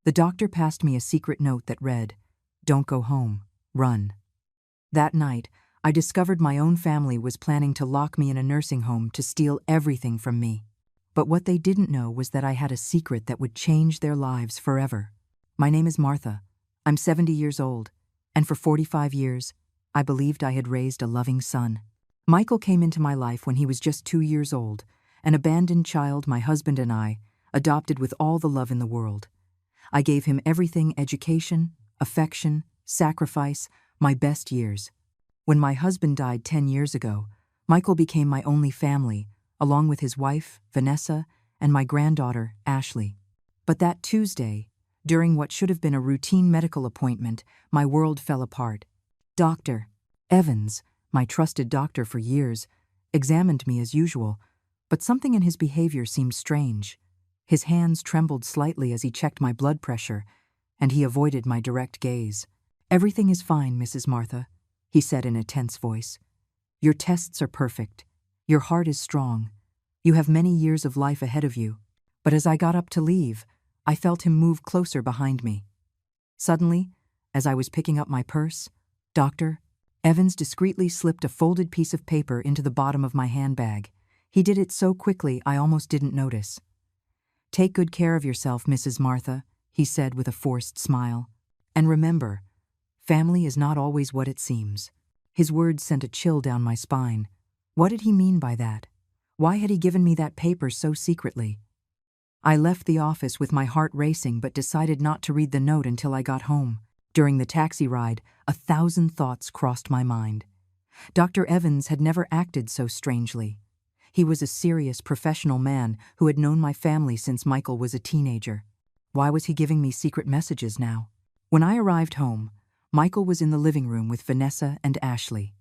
The doctor passed me a secret note that read, "Don't go home, run." That night, I discovered my own family was planning to lock me in a nursing home to steal everything from me. But what they didn't know was that I had a secret that would change their lives forever. My name is Martha. I'm 70 years old, and for 45 years, I believed I had raised a loving son. Michael came into my life when he was just 2 years old, an abandoned child my husband and I adopted with all the love in the world. I gave him everything: education, affection, sacrifice, my best years. When my husband died 10 years ago, Michael became my only family, along with his wife, Vanessa, and my granddaughter, Ashley. But that Tuesday, during what should have been a routine medical appointment, my world fell apart. Dr. Evans, my trusted doctor for years, examined me as usual, but something in his behavior seemed strange. His hands trembled slightly as he checked my blood pressure, and he avoided my direct gaze. "Everything is fine, Mrs. Martha," he said in a tense voice. "Your tests are perfect. Your heart is strong. You have many years of life ahead of you." But as I got up to leave, I felt him move closer behind me. Suddenly, as I was picking up my purse, Dr. Evans discreetly slipped a folded piece of paper into the bottom of my handbag. He did it so quickly I almost didn't notice. "Take good care of yourself, Mrs. Martha," he said with a forced smile. "And remember, family is not always what it seems." His words sent a chill down my spine. What did he mean by that? Why had he given me that paper so secretly? I left the office with my heart racing but decided not to read the note until I got home. During the taxi ride, 1,000 thoughts crossed my mind. Dr. Evans had never acted so strangely. He was a serious, professional man who had known my family since Michael was a teenager. Why was he giving me secret messages now? When I arrived home, Michael was in the living room with Vanessa and Ashley.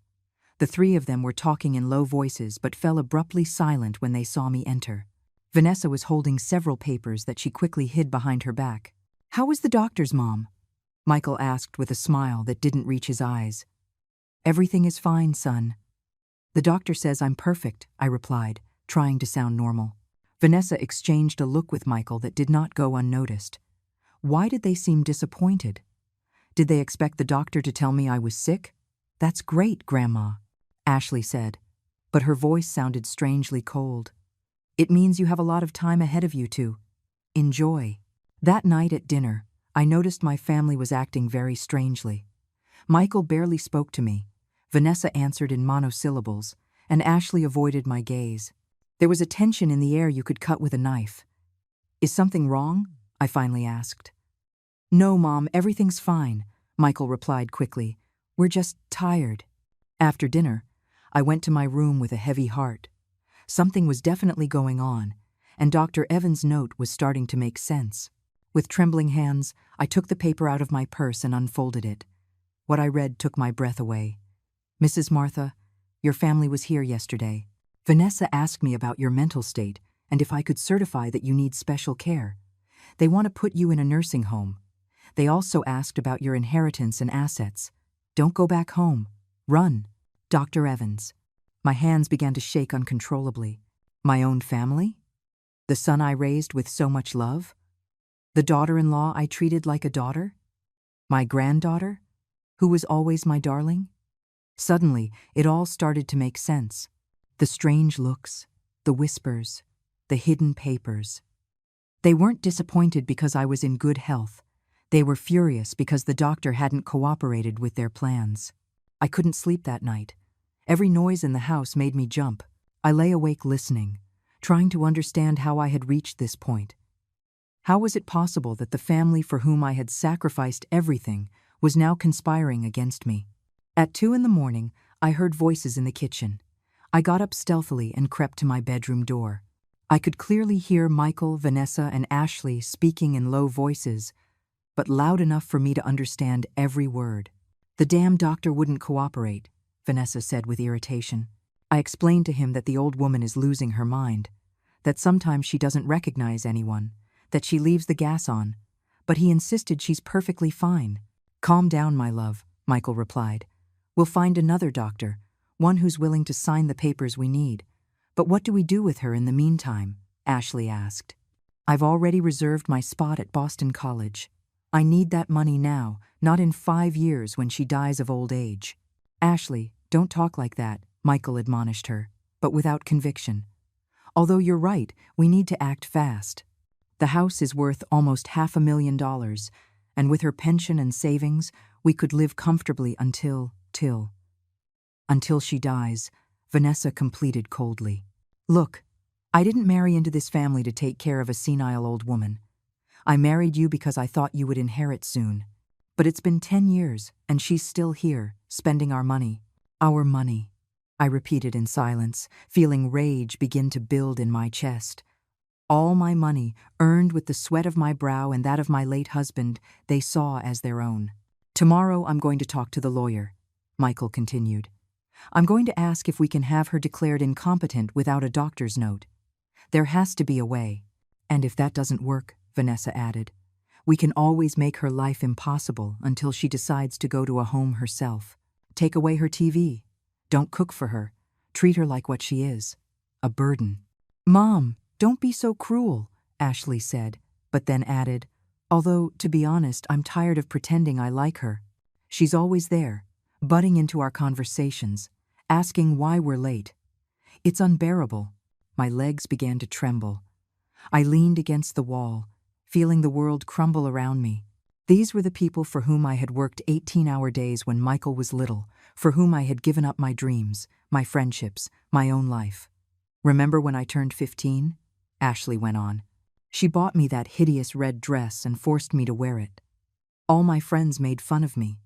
The three of them were talking in low voices but fell abruptly silent when they saw me enter. Vanessa was holding several papers that she quickly hid behind her back. "How was the doctor's, Mom?" Michael asked with a smile that didn't reach his eyes. "Everything is fine, son." "The doctor says I'm perfect," I replied, trying to sound normal. Vanessa exchanged a look with Michael that did not go unnoticed. Why did they seem disappointed? Did they expect the doctor to tell me I was sick? "That's great, Grandma," Ashley said, but her voice sounded strangely cold. "It means you have a lot of time ahead of you to enjoy." That night at dinner, I noticed my family was acting very strangely. Michael barely spoke to me. Vanessa answered in monosyllables, and Ashley avoided my gaze. There was a tension in the air you could cut with a knife. "Is something wrong?" I finally asked. "No, Mom, everything's fine," Michael replied quickly. "We're just tired." After dinner, I went to my room with a heavy heart. Something was definitely going on, and Dr. Evans' note was starting to make sense. With trembling hands, I took the paper out of my purse and unfolded it. What I read took my breath away. "Mrs. Martha, your family was here yesterday. Vanessa asked me about your mental state and if I could certify that you need special care. They want to put you in a nursing home. They also asked about your inheritance and assets. Don't go back home. Run. Dr. Evans." My hands began to shake uncontrollably. My own family? The son I raised with so much love? The daughter-in-law I treated like a daughter? My granddaughter, who was always my darling? Suddenly, it all started to make sense. The strange looks, the whispers, the hidden papers. They weren't disappointed because I was in good health. They were furious because the doctor hadn't cooperated with their plans. I couldn't sleep that night. Every noise in the house made me jump. I lay awake listening, trying to understand how I had reached this point. How was it possible that the family for whom I had sacrificed everything was now conspiring against me? At 2 in the morning, I heard voices in the kitchen. I got up stealthily and crept to my bedroom door. I could clearly hear Michael, Vanessa, and Ashley speaking in low voices, but loud enough for me to understand every word. "The damn doctor wouldn't cooperate," Vanessa said with irritation. I explained to him that the old woman is losing her mind, that sometimes she doesn't recognize anyone, that she leaves the gas on, but he insisted she's perfectly fine. "Calm down, my love," Michael replied. "We'll find another doctor, one who's willing to sign the papers we need. But what do we do with her in the meantime?" Ashley asked. "I've already reserved my spot at Boston College," I need that money now, not in 5 years when she dies of old age. Ashley, don't talk like that, Michael admonished her, but without conviction. Although you're right, we need to act fast. The house is worth almost $500,000, and with her pension and savings, we could live comfortably until she dies, Vanessa completed coldly. Look, I didn't marry into this family to take care of a senile old woman. I married you because I thought you would inherit soon. But it's been 10 years, and she's still here, spending our money. Our money, I repeated in silence, feeling rage begin to build in my chest. All my money, earned with the sweat of my brow and that of my late husband, they saw as their own. Tomorrow I'm going to talk to the lawyer, Michael continued. I'm going to ask if we can have her declared incompetent without a doctor's note. There has to be a way. And if that doesn't work, Vanessa added, we can always make her life impossible until she decides to go to a home herself. Take away her TV. Don't cook for her. Treat her like what she is, a burden. Mom, don't be so cruel, Ashley said, but then added, although, to be honest, I'm tired of pretending I like her. She's always there, butting into our conversations, asking why we're late. It's unbearable. My legs began to tremble. I leaned against the wall, feeling the world crumble around me. These were the people for whom I had worked 18-hour days when Michael was little, for whom I had given up my dreams, my friendships, my own life. Remember when I turned 15? Ashley went on. She bought me that hideous red dress and forced me to wear it. All my friends made fun of me.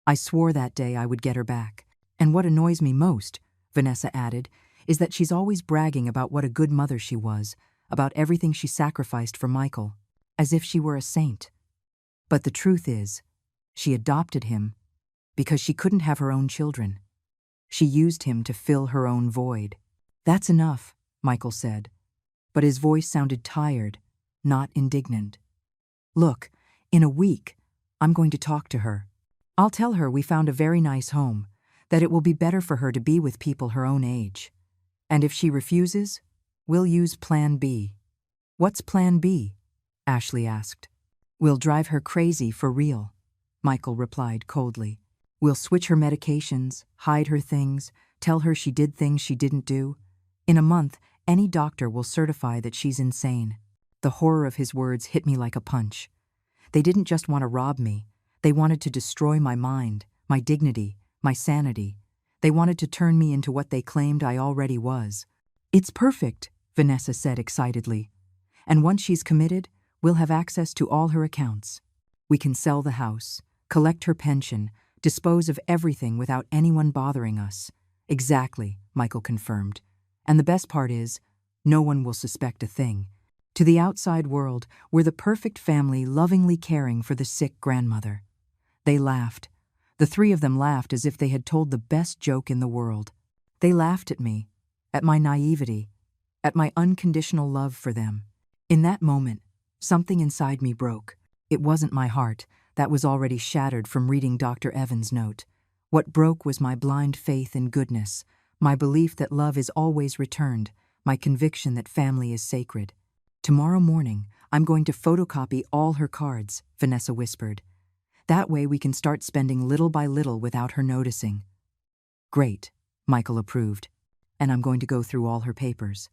I swore that day I would get her back. And what annoys me most, Vanessa added, is that she's always bragging about what a good mother she was, about everything she sacrificed for Michael, as if she were a saint. But the truth is, she adopted him because she couldn't have her own children. She used him to fill her own void. That's enough, Michael said, but his voice sounded tired, not indignant. Look, in a week, I'm going to talk to her. I'll tell her we found a very nice home, that it will be better for her to be with people her own age. And if she refuses, we'll use Plan B. What's Plan B? Ashley asked. We'll drive her crazy for real, Michael replied coldly. We'll switch her medications, hide her things, tell her she did things she didn't do. In a month, any doctor will certify that she's insane. The horror of his words hit me like a punch. They didn't just want to rob me. They wanted to destroy my mind, my dignity, my sanity. They wanted to turn me into what they claimed I already was. It's perfect, Vanessa said excitedly. And once she's committed, we'll have access to all her accounts. We can sell the house, collect her pension, dispose of everything without anyone bothering us. Exactly, Michael confirmed. And the best part is, no one will suspect a thing. To the outside world, we're the perfect family lovingly caring for the sick grandmother. They laughed. The three of them laughed as if they had told the best joke in the world. They laughed at me, at my naivety, at my unconditional love for them. In that moment, something inside me broke. It wasn't my heart. That was already shattered from reading Dr. Evans' note. What broke was my blind faith in goodness, my belief that love is always returned, my conviction that family is sacred. Tomorrow morning, I'm going to photocopy all her cards, Vanessa whispered. That way we can start spending little by little without her noticing. Great, Michael approved. And I'm going to go through all her papers.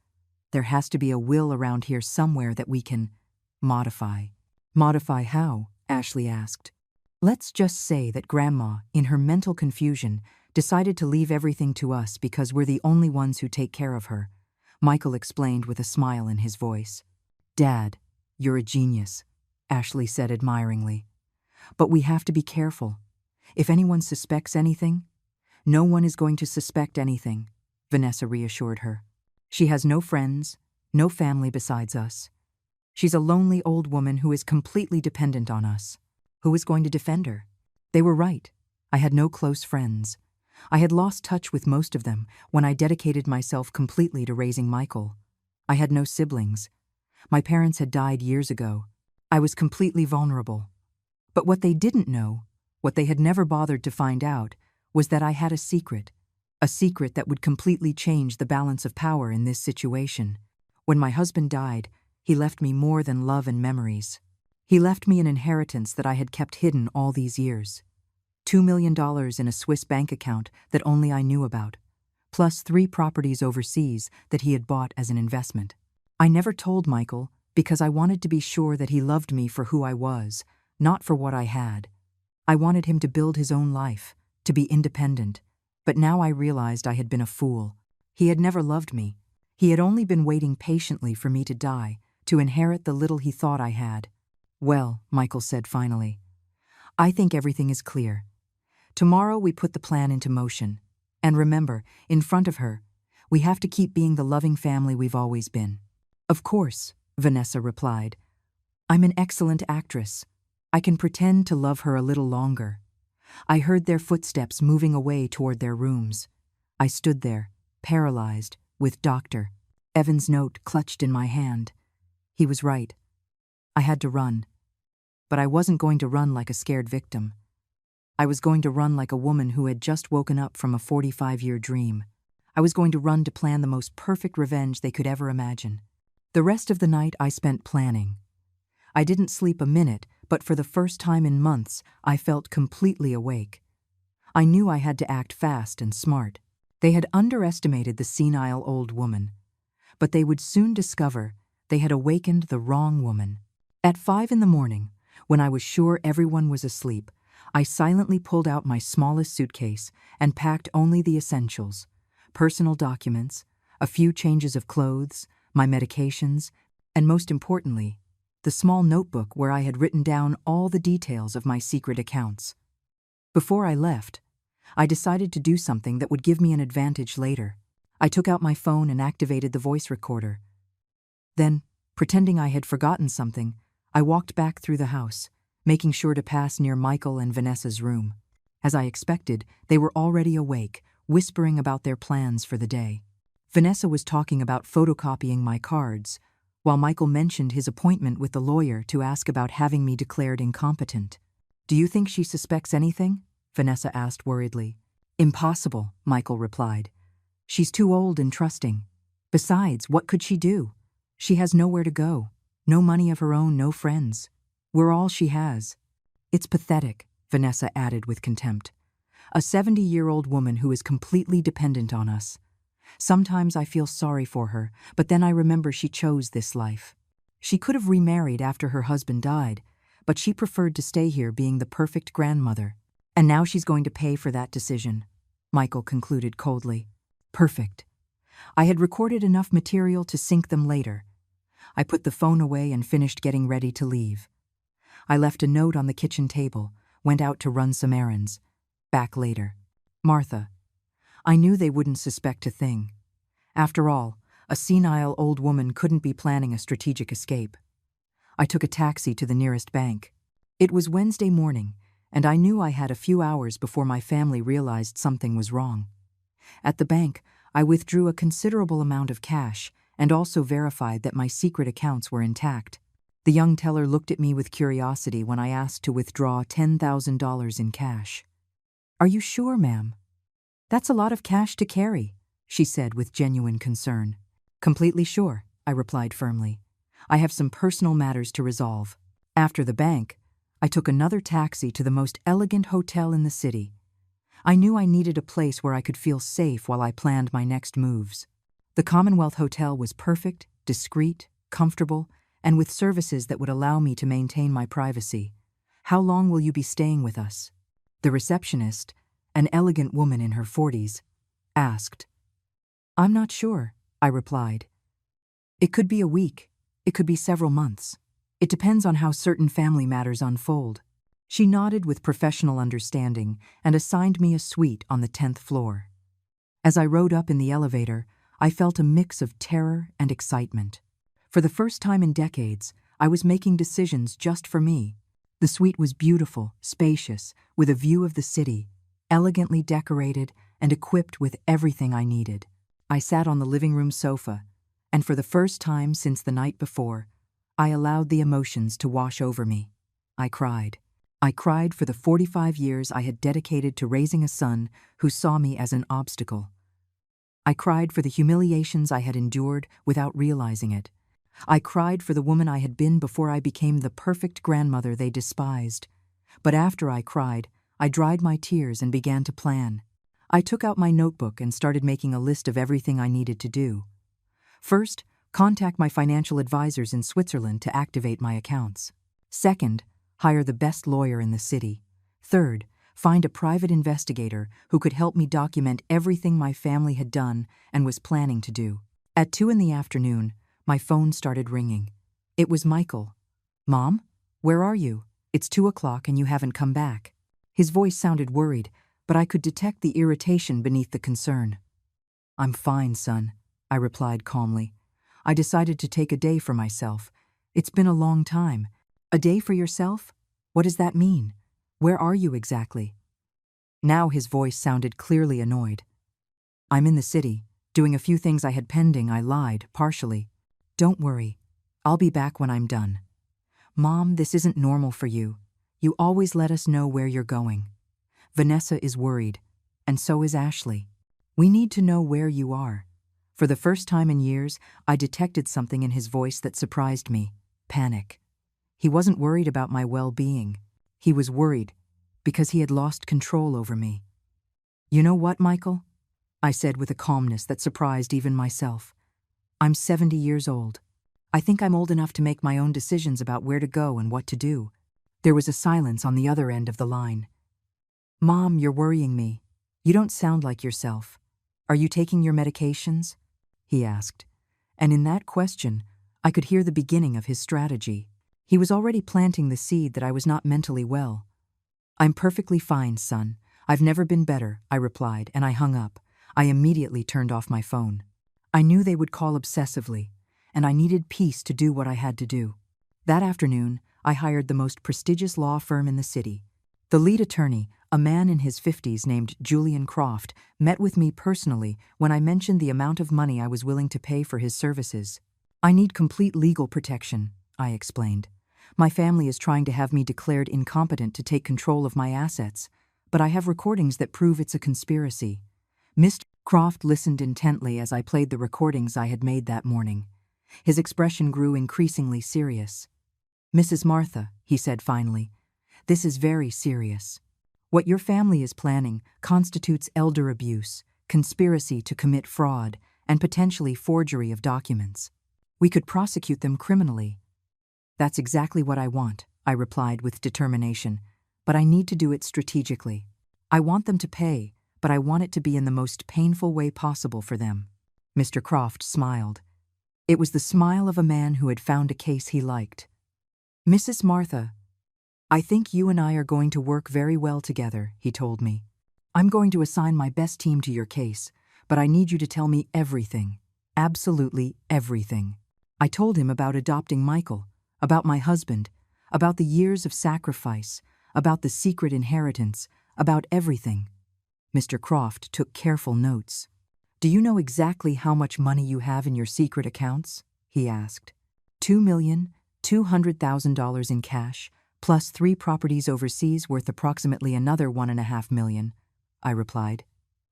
There has to be a will around here somewhere that we can modify. Modify how? Ashley asked. Let's just say that Grandma, in her mental confusion, decided to leave everything to us because we're the only ones who take care of her, Michael explained with a smile in his voice. Dad, you're a genius, Ashley said admiringly. But we have to be careful. If anyone suspects anything, no one is going to suspect anything, Vanessa reassured her. She has no friends, no family besides us. She's a lonely old woman who is completely dependent on us. Who is going to defend her? They were right. I had no close friends. I had lost touch with most of them when I dedicated myself completely to raising Michael. I had no siblings. My parents had died years ago. I was completely vulnerable. But what they didn't know, what they had never bothered to find out, was that I had a secret that would completely change the balance of power in this situation. When my husband died, he left me more than love and memories. He left me an inheritance that I had kept hidden all these years. $2 million in a Swiss bank account that only I knew about, plus 3 properties overseas that he had bought as an investment. I never told Michael because I wanted to be sure that he loved me for who I was, not for what I had. I wanted him to build his own life, to be independent, but now I realized I had been a fool. He had never loved me. He had only been waiting patiently for me to die, to inherit the little he thought I had. Well, Michael said finally, I think everything is clear. Tomorrow we put the plan into motion. And remember, in front of her, we have to keep being the loving family we've always been. Of course, Vanessa replied. I'm an excellent actress. I can pretend to love her a little longer. I heard their footsteps moving away toward their rooms. I stood there, paralyzed, with Dr. Evans' note clutched in my hand. He was right. I had to run. But I wasn't going to run like a scared victim. I was going to run like a woman who had just woken up from a 45-year dream. I was going to run to plan the most perfect revenge they could ever imagine. The rest of the night I spent planning. I didn't sleep a minute, but for the first time in months, I felt completely awake. I knew I had to act fast and smart. They had underestimated the senile old woman, but they would soon discover they had awakened the wrong woman. At 5 a.m, when I was sure everyone was asleep, I silently pulled out my smallest suitcase and packed only the essentials: personal documents, a few changes of clothes, my medications, and most importantly, the small notebook where I had written down all the details of my secret accounts. Before I left, I decided to do something that would give me an advantage later. I took out my phone and activated the voice recorder. Then, pretending I had forgotten something, I walked back through the house, making sure to pass near Michael and Vanessa's room. As I expected, they were already awake, whispering about their plans for the day. Vanessa was talking about photocopying my cards, while Michael mentioned his appointment with the lawyer to ask about having me declared incompetent. Do you think she suspects anything? Vanessa asked worriedly. Impossible, Michael replied. She's too old and trusting. Besides, what could she do? She has nowhere to go, no money of her own, no friends. We're all she has. It's pathetic, Vanessa added with contempt. A 70-year-old woman who is completely dependent on us. Sometimes I feel sorry for her, but then I remember she chose this life. She could have remarried after her husband died, but she preferred to stay here being the perfect grandmother. And now she's going to pay for that decision, Michael concluded coldly. Perfect. I had recorded enough material to sync them later. I put the phone away and finished getting ready to leave. I left a note on the kitchen table, went out to run some errands. Back later. Martha. I knew they wouldn't suspect a thing. After all, a senile old woman couldn't be planning a strategic escape. I took a taxi to the nearest bank. It was Wednesday morning, and I knew I had a few hours before my family realized something was wrong. At the bank, I withdrew a considerable amount of cash and also verified that my secret accounts were intact. The young teller looked at me with curiosity when I asked to withdraw $10,000 in cash. Are you sure, ma'am? That's a lot of cash to carry, she said with genuine concern. Completely sure, I replied firmly. I have some personal matters to resolve. After the bank, I took another taxi to the most elegant hotel in the city. I knew I needed a place where I could feel safe while I planned my next moves. The Commonwealth Hotel was perfect, discreet, comfortable, and with services that would allow me to maintain my privacy. How long will you be staying with us? The receptionist, an elegant woman in her 40s, asked. I'm not sure, I replied. It could be a week. It could be several months. It depends on how certain family matters unfold. She nodded with professional understanding and assigned me a suite on the 10th floor. As I rode up in the elevator, I felt a mix of terror and excitement. For the first time in decades, I was making decisions just for me. The suite was beautiful, spacious, with a view of the city, elegantly decorated and equipped with everything I needed. I sat on the living room sofa, and for the first time since the night before, I allowed the emotions to wash over me. I cried. I cried for the 45 years I had dedicated to raising a son who saw me as an obstacle. I cried for the humiliations I had endured without realizing it. I cried for the woman I had been before I became the perfect grandmother they despised. But after I cried, I dried my tears and began to plan. I took out my notebook and started making a list of everything I needed to do. First, contact my financial advisors in Switzerland to activate my accounts. Second, hire the best lawyer in the city. Third, find a private investigator who could help me document everything my family had done and was planning to do. At 2 in the afternoon, my phone started ringing. It was Michael. "Mom, where are you? It's 2 o'clock and you haven't come back." His voice sounded worried, but I could detect the irritation beneath the concern. "I'm fine, son," I replied calmly. "I decided to take a day for myself. It's been a long time." "A day for yourself? What does that mean? Where are you exactly?" Now his voice sounded clearly annoyed. "I'm in the city, doing a few things I had pending." I lied, partially. "Don't worry. I'll be back when I'm done." "Mom, this isn't normal for you. You always let us know where you're going. Vanessa is worried, and so is Ashley. We need to know where you are." For the first time in years, I detected something in his voice that surprised me: panic. He wasn't worried about my well-being. He was worried because he had lost control over me. "You know what, Michael?" I said with a calmness that surprised even myself. "I'm 70 years old. I think I'm old enough to make my own decisions about where to go and what to do." There was a silence on the other end of the line. "Mom, you're worrying me. You don't sound like yourself. Are you taking your medications?" he asked. And in that question, I could hear the beginning of his strategy. He was already planting the seed that I was not mentally well. "I'm perfectly fine, son. I've never been better," I replied, and I hung up. I immediately turned off my phone. I knew they would call obsessively, and I needed peace to do what I had to do. That afternoon, I hired the most prestigious law firm in the city. The lead attorney, a man in his 50s named Julian Croft, met with me personally when I mentioned the amount of money I was willing to pay for his services. "I need complete legal protection," I explained. "My family is trying to have me declared incompetent to take control of my assets, but I have recordings that prove it's a conspiracy." Mr. Croft listened intently as I played the recordings I had made that morning. His expression grew increasingly serious. "Mrs. Martha," he said finally, "this is very serious. What your family is planning constitutes elder abuse, conspiracy to commit fraud, and potentially forgery of documents. We could prosecute them criminally." "That's exactly what I want," I replied with determination, "but I need to do it strategically. I want them to pay, but I want it to be in the most painful way possible for them." Mr. Croft smiled. It was the smile of a man who had found a case he liked. "Mrs. Martha, I think you and I are going to work very well together," he told me. "I'm going to assign my best team to your case, but I need you to tell me everything, absolutely everything." I told him about adopting Michael, about my husband, about the years of sacrifice, about the secret inheritance, about everything. Mr. Croft took careful notes. "Do you know exactly how much money you have in your secret accounts?" he asked. $2,200,000 in cash, plus 3 properties overseas worth approximately another $1.5 million, I replied.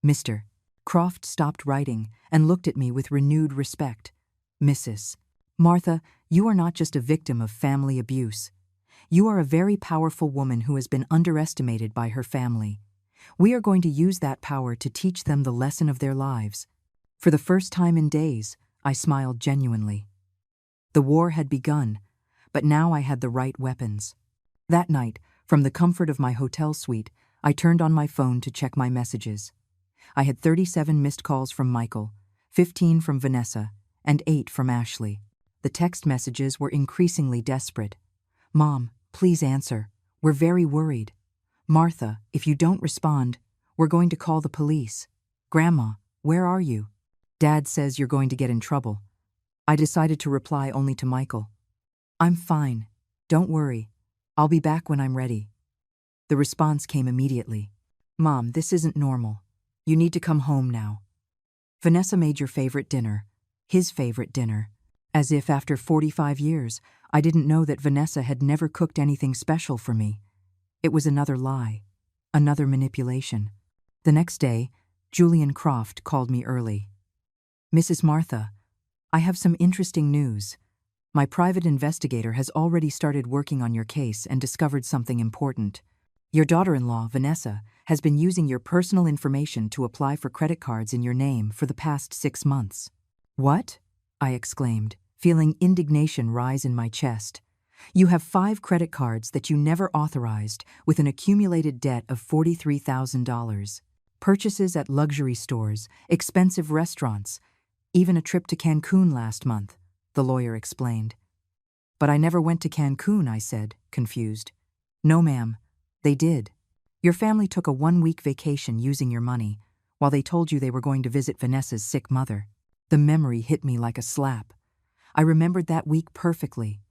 Mr. Croft stopped writing and looked at me with renewed respect. "Mrs. Martha, you are not just a victim of family abuse. You are a very powerful woman who has been underestimated by her family. We are going to use that power to teach them the lesson of their lives." For the first time in days, I smiled genuinely. The war had begun, but now I had the right weapons. That night, from the comfort of my hotel suite, I turned on my phone to check my messages. I had 37 missed calls from Michael, 15 from Vanessa, and 8 from Ashley. The text messages were increasingly desperate. "Mom, please answer. We're very worried. Martha, if you don't respond, we're going to call the police. Grandma, where are you? Dad says you're going to get in trouble." I decided to reply only to Michael. "I'm fine. Don't worry. I'll be back when I'm ready." The response came immediately. "Mom, this isn't normal. You need to come home now. Vanessa made your favorite dinner, his favorite dinner." As if after 45 years, I didn't know that Vanessa had never cooked anything special for me. It was another lie, another manipulation. The next day, Julian Croft called me early. "Mrs. Martha, I have some interesting news. My private investigator has already started working on your case and discovered something important. Your daughter-in-law, Vanessa, has been using your personal information to apply for credit cards in your name for the past 6 months. What? I exclaimed, feeling indignation rise in my chest. You have 5 credit cards that you never authorized with an accumulated debt of $43,000. Purchases at luxury stores, expensive restaurants, even a trip to Cancun last month, the lawyer explained. But I never went to Cancun, I said, confused. No, ma'am, they did. Your family took a 1-week vacation using your money, while they told you they were going to visit Vanessa's sick mother. The memory hit me like a slap. I remembered that week perfectly.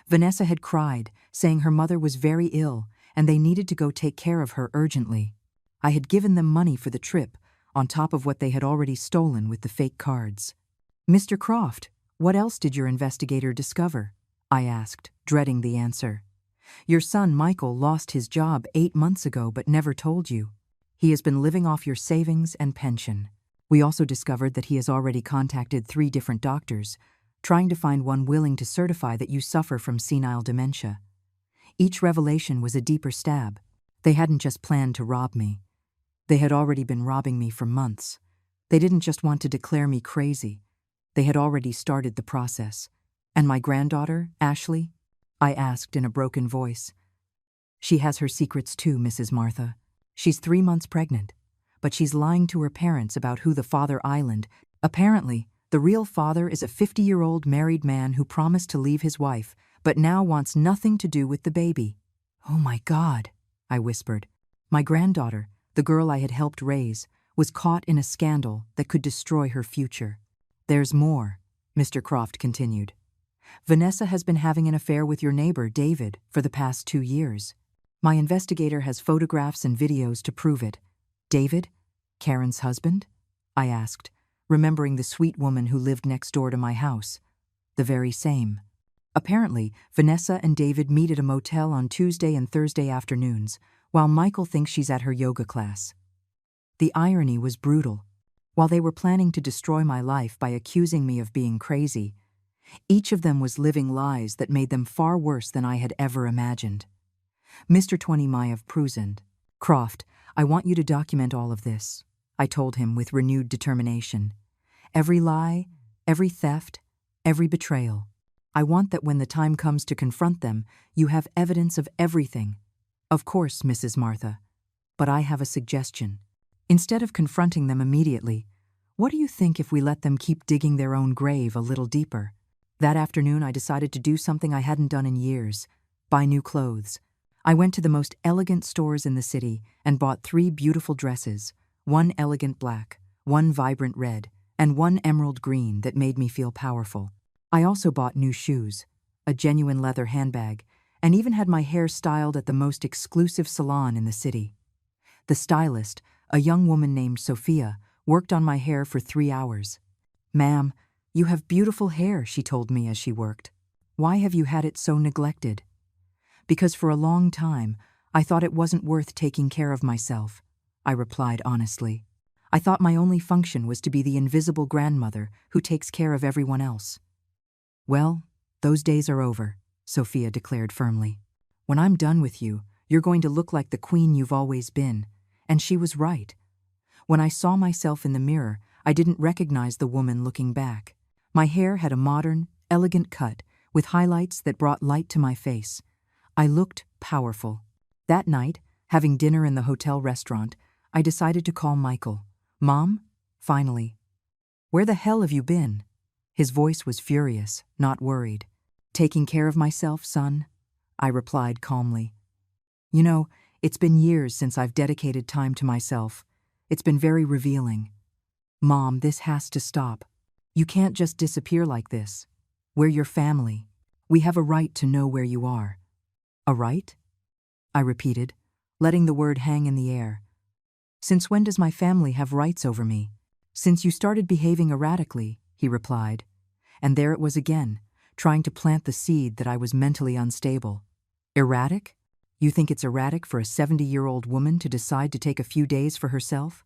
Vanessa had cried, saying her mother was very ill and they needed to go take care of her urgently. I had given them money for the trip, on top of what they had already stolen with the fake cards. Mr. Croft, what else did your investigator discover? I asked, dreading the answer. Your son, Michael, lost his job 8 months ago but never told you. He has been living off your savings and pension. We also discovered that he has already contacted 3 different doctors, trying to find one willing to certify that you suffer from senile dementia. Each revelation was a deeper stab. They hadn't just planned to rob me. They had already been robbing me for months. They didn't just want to declare me crazy. They had already started the process. And my granddaughter, Ashley? I asked in a broken voice. She has her secrets too, Mrs. Martha. She's 3 months pregnant, but she's lying to her parents about who the father island. Apparently, the real father is a 50-year-old married man who promised to leave his wife, but now wants nothing to do with the baby. Oh my God, I whispered. My granddaughter, the girl I had helped raise, was caught in a scandal that could destroy her future. There's more, Mr. Croft continued. Vanessa has been having an affair with your neighbor, David, for the past 2 years. My investigator has photographs and videos to prove it. David? Karen's husband? I asked, remembering the sweet woman who lived next door to my house. The very same. Apparently, Vanessa and David meet at a motel on Tuesday and Thursday afternoons, while Michael thinks she's at her yoga class. The irony was brutal. While they were planning to destroy my life by accusing me of being crazy, each of them was living lies that made them far worse than I had ever imagined. Mr. 20 Prusand, Croft, I want you to document all of this, I told him with renewed determination. Every lie, every theft, every betrayal. I want that when the time comes to confront them, you have evidence of everything. Of course, Mrs. Martha. But I have a suggestion. Instead of confronting them immediately, what do you think if we let them keep digging their own grave a little deeper? That afternoon, I decided to do something I hadn't done in years: buy new clothes. I went to the most elegant stores in the city and bought 3 beautiful dresses, 1 elegant black, 1 vibrant red, and 1 emerald green that made me feel powerful. I also bought new shoes, a genuine leather handbag, and even had my hair styled at the most exclusive salon in the city. The stylist, a young woman named Sophia, worked on my hair for 3 hours. Ma'am, you have beautiful hair, she told me as she worked. Why have you had it so neglected? Because for a long time, I thought it wasn't worth taking care of myself, I replied honestly. I thought my only function was to be the invisible grandmother who takes care of everyone else. Well, those days are over, Sophia declared firmly. When I'm done with you, you're going to look like the queen you've always been. And she was right. When I saw myself in the mirror, I didn't recognize the woman looking back. My hair had a modern, elegant cut with highlights that brought light to my face. I looked powerful. That night, having dinner in the hotel restaurant, I decided to call Michael. Mom? Finally. Where the hell have you been? His voice was furious, not worried. Taking care of myself, son? I replied calmly. You know, it's been years since I've dedicated time to myself. It's been very revealing. Mom, this has to stop. You can't just disappear like this. We're your family. We have a right to know where you are. A right? I repeated, letting the word hang in the air. Since when does my family have rights over me? Since you started behaving erratically, he replied. And there it was again, trying to plant the seed that I was mentally unstable. Erratic? You think it's erratic for a 70-year-old woman to decide to take a few days for herself?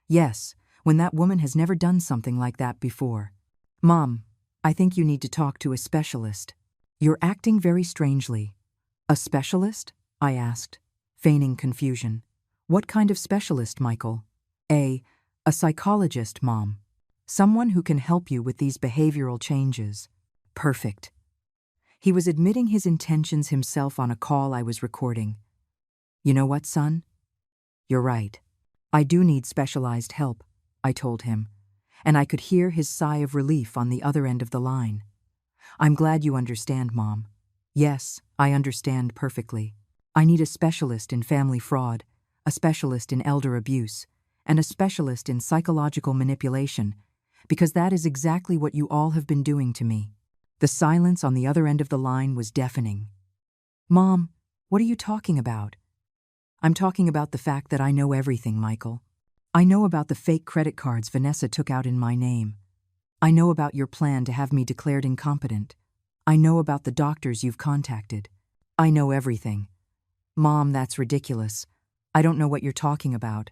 Yes, when that woman has never done something like that before. Mom, I think you need to talk to a specialist. You're acting very strangely. A specialist? I asked, feigning confusion. What kind of specialist, Michael? A psychologist, Mom. Someone who can help you with these behavioral changes. Perfect. He was admitting his intentions himself on a call I was recording. You know what, son? You're right. I do need specialized help, I told him, and I could hear his sigh of relief on the other end of the line. I'm glad you understand, Mom. Yes, I understand perfectly. I need a specialist in family fraud, a specialist in elder abuse, and a specialist in psychological manipulation, because that is exactly what you all have been doing to me. The silence on the other end of the line was deafening. Mom, what are you talking about? I'm talking about the fact that I know everything, Michael. I know about the fake credit cards Vanessa took out in my name. I know about your plan to have me declared incompetent. I know about the doctors you've contacted. I know everything. Mom, that's ridiculous. I don't know what you're talking about.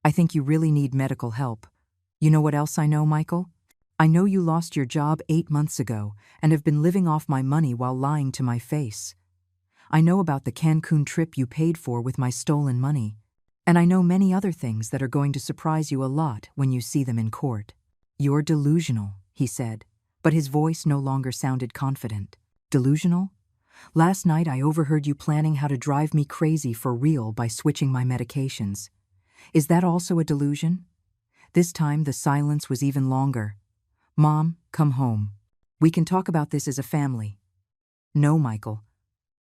I think you really need medical help. You know what else I know, Michael? I know you lost your job 8 months ago and have been living off my money while lying to my face. I know about the Cancun trip you paid for with my stolen money. And I know many other things that are going to surprise you a lot when you see them in court. You're delusional, he said, but his voice no longer sounded confident. Delusional? Last night I overheard you planning how to drive me crazy for real by switching my medications. Is that also a delusion? This time the silence was even longer. Mom, come home. We can talk about this as a family. No, Michael.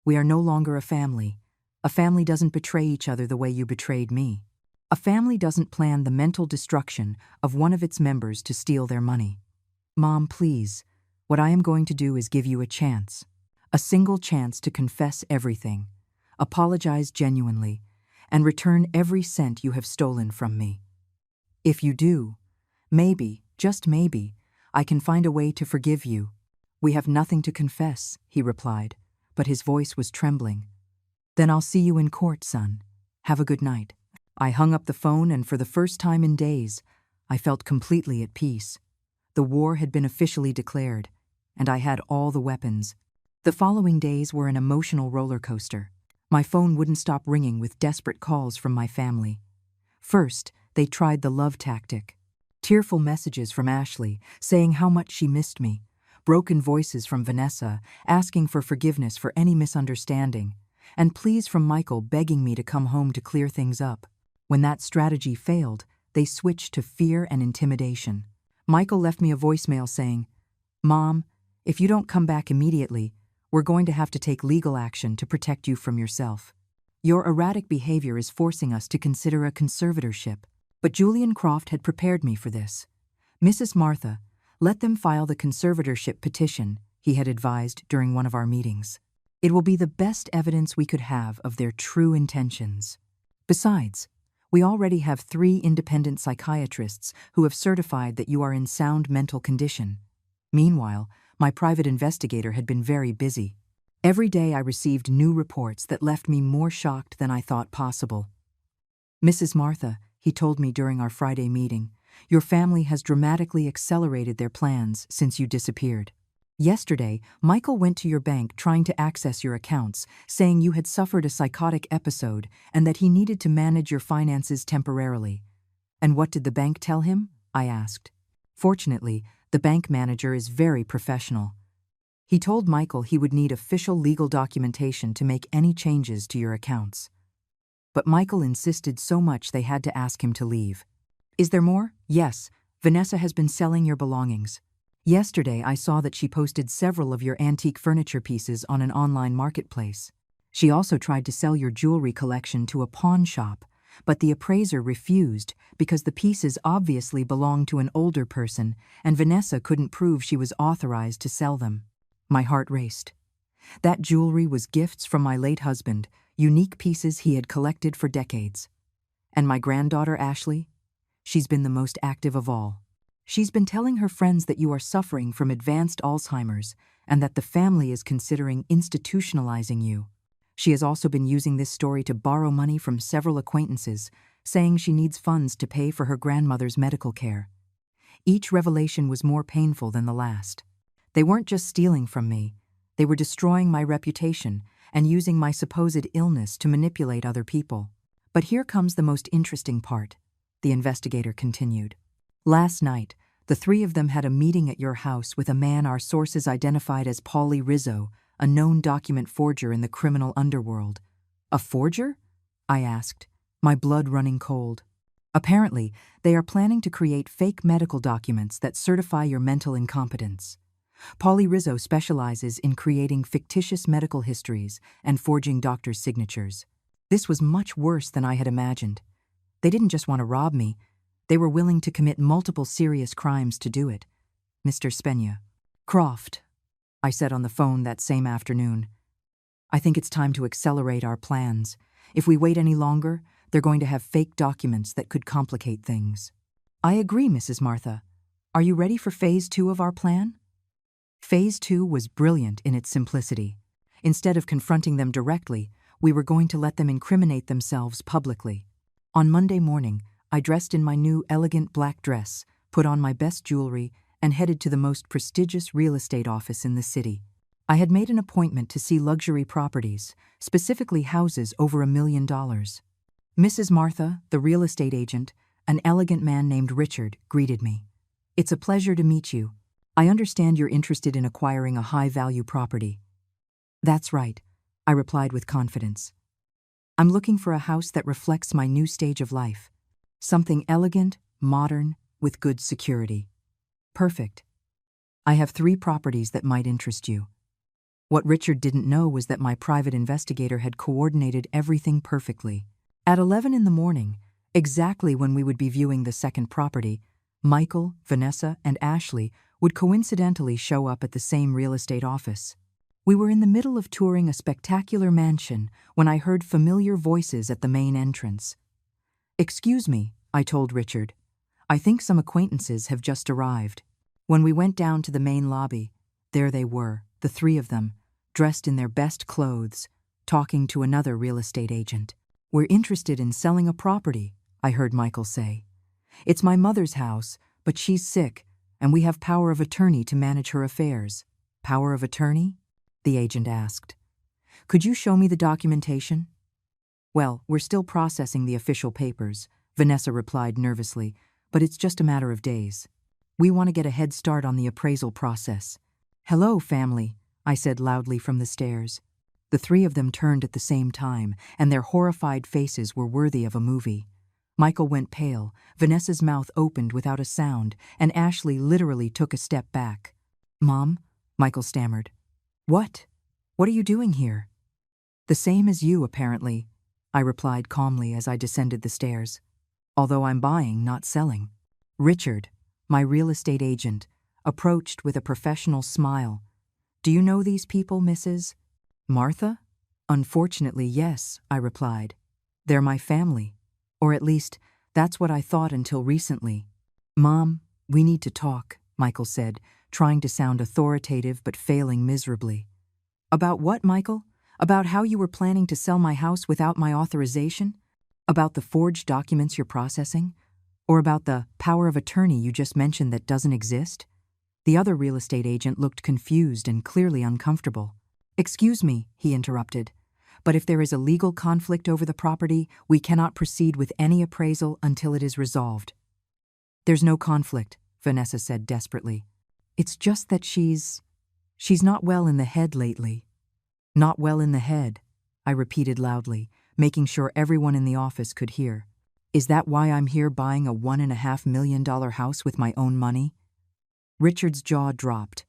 We are no longer a family. A family doesn't betray each other the way you betrayed me. A family doesn't plan the mental destruction of one of its members to steal their money. Mom, please. What I am going to do is give you a chance. A single chance to confess everything, apologize genuinely, and return every cent you have stolen from me. If you do, maybe, just maybe, I can find a way to forgive you. We have nothing to confess, he replied, but his voice was trembling. Then I'll see you in court, son. Have a good night. I hung up the phone, and for the first time in days, I felt completely at peace. The war had been officially declared, and I had all the weapons. The following days were an emotional roller coaster. My phone wouldn't stop ringing with desperate calls from my family. First, they tried the love tactic. Tearful messages from Ashley saying how much she missed me. Broken voices from Vanessa asking for forgiveness for any misunderstanding. And pleas from Michael begging me to come home to clear things up. When that strategy failed, they switched to fear and intimidation. Michael left me a voicemail saying, Mom, if you don't come back immediately, we're going to have to take legal action to protect you from yourself. Your erratic behavior is forcing us to consider a conservatorship. But Julian Croft had prepared me for this. Mrs. Martha, let them file the conservatorship petition, he had advised during one of our meetings. It will be the best evidence we could have of their true intentions. Besides, we already have 3 independent psychiatrists who have certified that you are in sound mental condition. Meanwhile, my private investigator had been very busy. Every day I received new reports that left me more shocked than I thought possible. Mrs. Martha, he told me during our Friday meeting, your family has dramatically accelerated their plans since you disappeared. Yesterday, Michael went to your bank trying to access your accounts, saying you had suffered a psychotic episode and that he needed to manage your finances temporarily. And what did the bank tell him? I asked. Fortunately, the bank manager is very professional. He told Michael he would need official legal documentation to make any changes to your accounts. But Michael insisted so much they had to ask him to leave. Is there more? Yes, Vanessa has been selling your belongings. Yesterday I saw that she posted several of your antique furniture pieces on an online marketplace. She also tried to sell your jewelry collection to a pawn shop, but the appraiser refused because the pieces obviously belonged to an older person and Vanessa couldn't prove she was authorized to sell them. My heart raced. That jewelry was gifts from my late husband, unique pieces he had collected for decades. And my granddaughter Ashley? She's been the most active of all. She's been telling her friends that you are suffering from advanced Alzheimer's and that the family is considering institutionalizing you. She has also been using this story to borrow money from several acquaintances, saying she needs funds to pay for her grandmother's medical care. Each revelation was more painful than the last. They weren't just stealing from me, they were destroying my reputation and using my supposed illness to manipulate other people. But here comes the most interesting part, the investigator continued. Last night, the three of them had a meeting at your house with a man our sources identified as Paulie Rizzo, a known document forger in the criminal underworld. A forger? I asked, my blood running cold. Apparently, they are planning to create fake medical documents that certify your mental incompetence. Paulie Rizzo specializes in creating fictitious medical histories and forging doctors' signatures. This was much worse than I had imagined. They didn't just want to rob me, they were willing to commit multiple serious crimes to do it. Mr. Spenya. Croft, I said on the phone that same afternoon. I think it's time to accelerate our plans. If we wait any longer, they're going to have fake documents that could complicate things. I agree, Mrs. Martha. Are you ready for Phase 2 of our plan? Phase 2 was brilliant in its simplicity. Instead of confronting them directly, we were going to let them incriminate themselves publicly. On Monday morning, I dressed in my new elegant black dress, put on my best jewelry, and headed to the most prestigious real estate office in the city. I had made an appointment to see luxury properties, specifically houses over $1 million. Mrs. Martha, the real estate agent, an elegant man named Richard, greeted me. It's a pleasure to meet you. I understand you're interested in acquiring a high-value property. That's right, I replied with confidence. I'm looking for a house that reflects my new stage of life. Something elegant, modern, with good security. Perfect. I have 3 properties that might interest you. What Richard didn't know was that my private investigator had coordinated everything perfectly. At 11 in the morning, exactly when we would be viewing the second property, Michael, Vanessa, and Ashley would coincidentally show up at the same real estate office. We were in the middle of touring a spectacular mansion when I heard familiar voices at the main entrance. Excuse me, I told Richard. I think some acquaintances have just arrived. When we went down to the main lobby, there they were, the 3 of them, dressed in their best clothes, talking to another real estate agent. We're interested in selling a property, I heard Michael say. It's my mother's house, but she's sick, and we have power of attorney to manage her affairs. Power of attorney? The agent asked. Could you show me the documentation? Well, we're still processing the official papers, Vanessa replied nervously, but it's just a matter of days. We want to get a head start on the appraisal process. Hello, family, I said loudly from the stairs. The 3 of them turned at the same time, and their horrified faces were worthy of a movie. Michael went pale, Vanessa's mouth opened without a sound, and Ashley literally took a step back. Mom, Michael stammered. What? What are you doing here? The same as you, apparently, I replied calmly as I descended the stairs. Although I'm buying, not selling. Richard, my real estate agent, approached with a professional smile. Do you know these people, Mrs. Martha? Unfortunately, yes, I replied. They're my family. Or at least, that's what I thought until recently. Mom, we need to talk, Michael said, trying to sound authoritative but failing miserably. About what, Michael? About how you were planning to sell my house without my authorization? About the forged documents you're processing? Or about the power of attorney you just mentioned that doesn't exist? The other real estate agent looked confused and clearly uncomfortable. Excuse me, he interrupted, but if there is a legal conflict over the property, we cannot proceed with any appraisal until it is resolved. There's no conflict, Vanessa said desperately. It's just that she's not well in the head lately. Not well in the head, I repeated loudly, making sure everyone in the office could hear. Is that why I'm here buying a $1.5 million house with my own money? Richard's jaw dropped.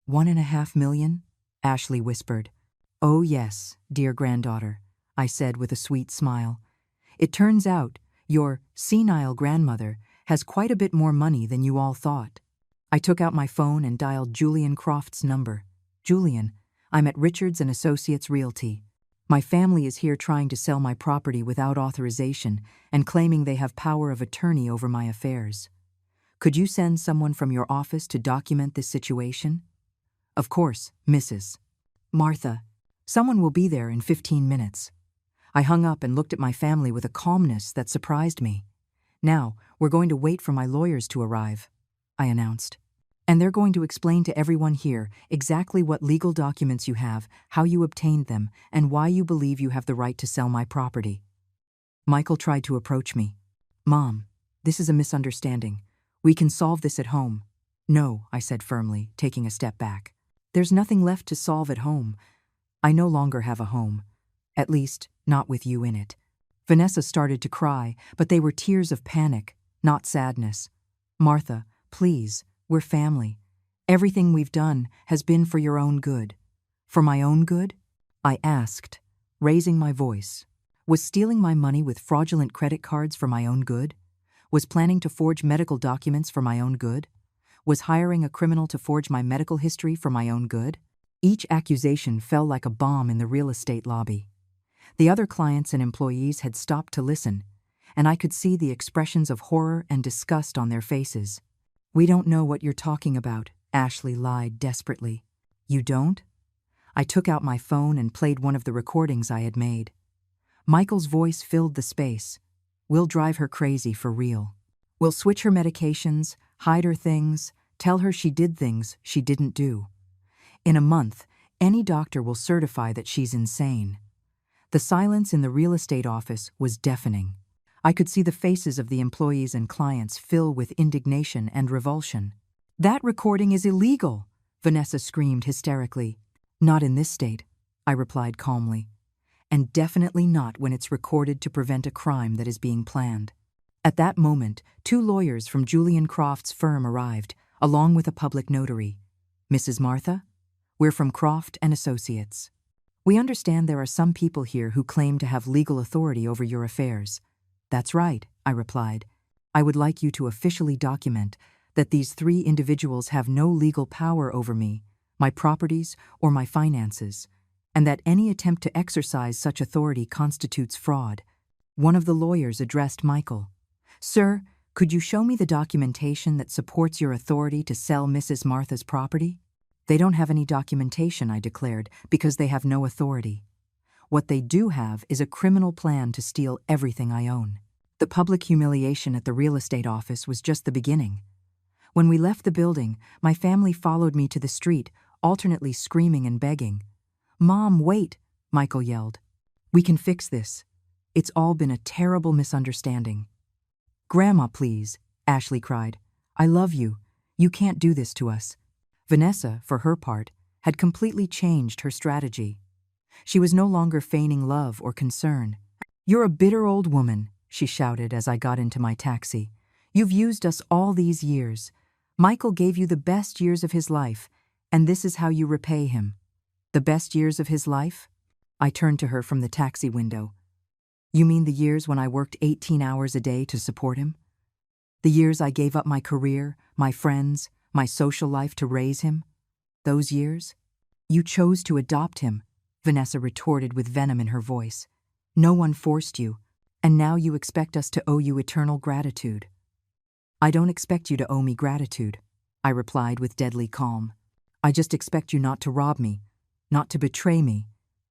$1.5 million? Ashley whispered. Oh yes, dear granddaughter, I said with a sweet smile. It turns out your senile grandmother has quite a bit more money than you all thought. I took out my phone and dialed Julian Croft's number. Julian, I'm at Richards & Associates Realty. My family is here trying to sell my property without authorization and claiming they have power of attorney over my affairs. Could you send someone from your office to document this situation? Of course, Mrs. Martha. Someone will be there in 15 minutes. I hung up and looked at my family with a calmness that surprised me. Now, we're going to wait for my lawyers to arrive, I announced. And they're going to explain to everyone here exactly what legal documents you have, how you obtained them, and why you believe you have the right to sell my property. Michael tried to approach me. Mom, this is a misunderstanding. We can solve this at home. No, I said firmly, taking a step back. There's nothing left to solve at home. I no longer have a home. At least, not with you in it. Vanessa started to cry, but they were tears of panic, not sadness. Martha, please, we're family. Everything we've done has been for your own good. For my own good? I asked, raising my voice. Was stealing my money with fraudulent credit cards for my own good? Was planning to forge medical documents for my own good? Was hiring a criminal to forge my medical history for my own good? Each accusation fell like a bomb in the real estate lobby. The other clients and employees had stopped to listen, and I could see the expressions of horror and disgust on their faces. We don't know what you're talking about, Ashley lied desperately. You don't? I took out my phone and played one of the recordings I had made. Michael's voice filled the space. We'll drive her crazy for real. We'll switch her medications, hide her things, tell her she did things she didn't do. In a month, any doctor will certify that she's insane. The silence in the real estate office was deafening. I could see the faces of the employees and clients fill with indignation and revulsion. That recording is illegal, Vanessa screamed hysterically. Not in this state, I replied calmly. And definitely not when it's recorded to prevent a crime that is being planned. At that moment, 2 lawyers from Julian Croft's firm arrived, along with a public notary. Mrs. Martha? We're from Croft and Associates. We understand there are some people here who claim to have legal authority over your affairs. That's right, I replied. I would like you to officially document that these 3 individuals have no legal power over me, my properties, or my finances, and that any attempt to exercise such authority constitutes fraud. One of the lawyers addressed Michael. Sir, could you show me the documentation that supports your authority to sell Mrs. Martha's property? They don't have any documentation, I declared, because they have no authority. What they do have is a criminal plan to steal everything I own. The public humiliation at the real estate office was just the beginning. When we left the building, my family followed me to the street, alternately screaming and begging. Mom, wait, Michael yelled. We can fix this. It's all been a terrible misunderstanding. Grandma, please, Ashley cried. I love you. You can't do this to us. Vanessa, for her part, had completely changed her strategy. She was no longer feigning love or concern. You're a bitter old woman, she shouted as I got into my taxi. You've used us all these years. Michael gave you the best years of his life, and this is how you repay him. The best years of his life? I turned to her from the taxi window. You mean the years when I worked 18 hours a day to support him? The years I gave up my career, my friends, my social life to raise him? Those years? You chose to adopt him, Vanessa retorted with venom in her voice. No one forced you, and now you expect us to owe you eternal gratitude. I don't expect you to owe me gratitude, I replied with deadly calm. I just expect you not to rob me, not to betray me,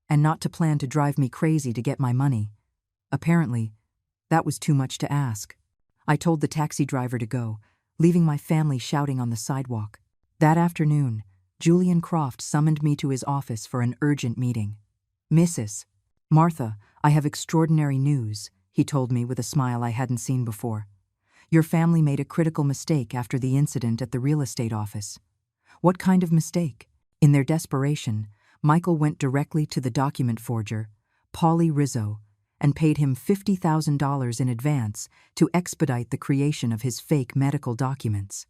and not to plan to drive me crazy to get my money. Apparently, that was too much to ask. I told the taxi driver to go, leaving my family shouting on the sidewalk. That afternoon, Julian Croft summoned me to his office for an urgent meeting. Mrs. Martha, I have extraordinary news, he told me with a smile I hadn't seen before. Your family made a critical mistake after the incident at the real estate office. What kind of mistake? In their desperation, Michael went directly to the document forger, Paulie Rizzo, and paid him $50,000 in advance to expedite the creation of his fake medical documents.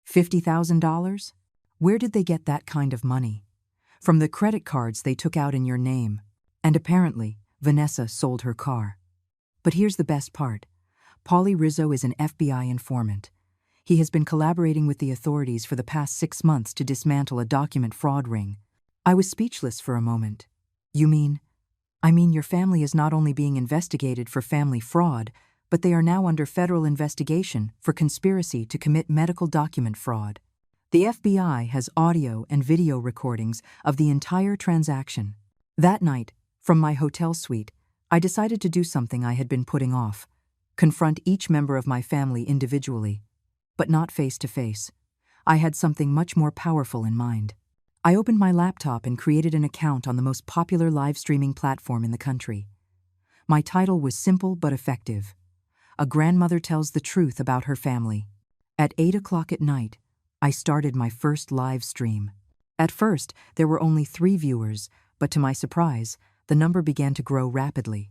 $50,000? Where did they get that kind of money? From the credit cards they took out in your name. And apparently, Vanessa sold her car. But here's the best part. Paulie Rizzo is an FBI informant. He has been collaborating with the authorities for the past 6 months to dismantle a document fraud ring. I was speechless for a moment. I mean your family is not only being investigated for family fraud, but they are now under federal investigation for conspiracy to commit medical document fraud. The FBI has audio and video recordings of the entire transaction. That night, from my hotel suite, I decided to do something I had been putting off. Confront each member of my family individually, but not face to face. I had something much more powerful in mind. I opened my laptop and created an account on the most popular live streaming platform in the country. My title was simple but effective. A grandmother tells the truth about her family. At 8 o'clock at night, I started my first live stream. At first, there were only 3 viewers, but to my surprise, the number began to grow rapidly.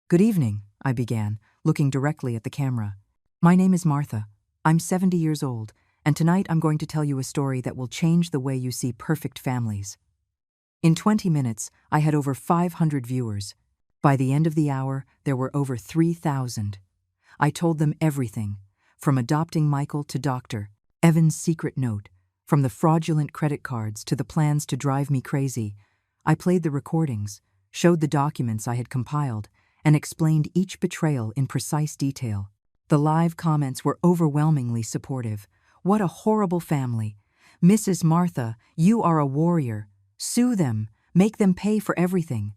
"Good evening," I began, looking directly at the camera. "My name is Martha. I'm 70 years old, and tonight I'm going to tell you a story that will change the way you see perfect families." In 20 minutes, I had over 500 viewers. By the end of the hour, there were over 3,000. I told them everything, from adopting Michael to Dr. Evan's secret note, from the fraudulent credit cards to the plans to drive me crazy. I played the recordings, showed the documents I had compiled, and explained each betrayal in precise detail. The live comments were overwhelmingly supportive. "What a horrible family. Mrs. Martha, you are a warrior. Sue them. Make them pay for everything."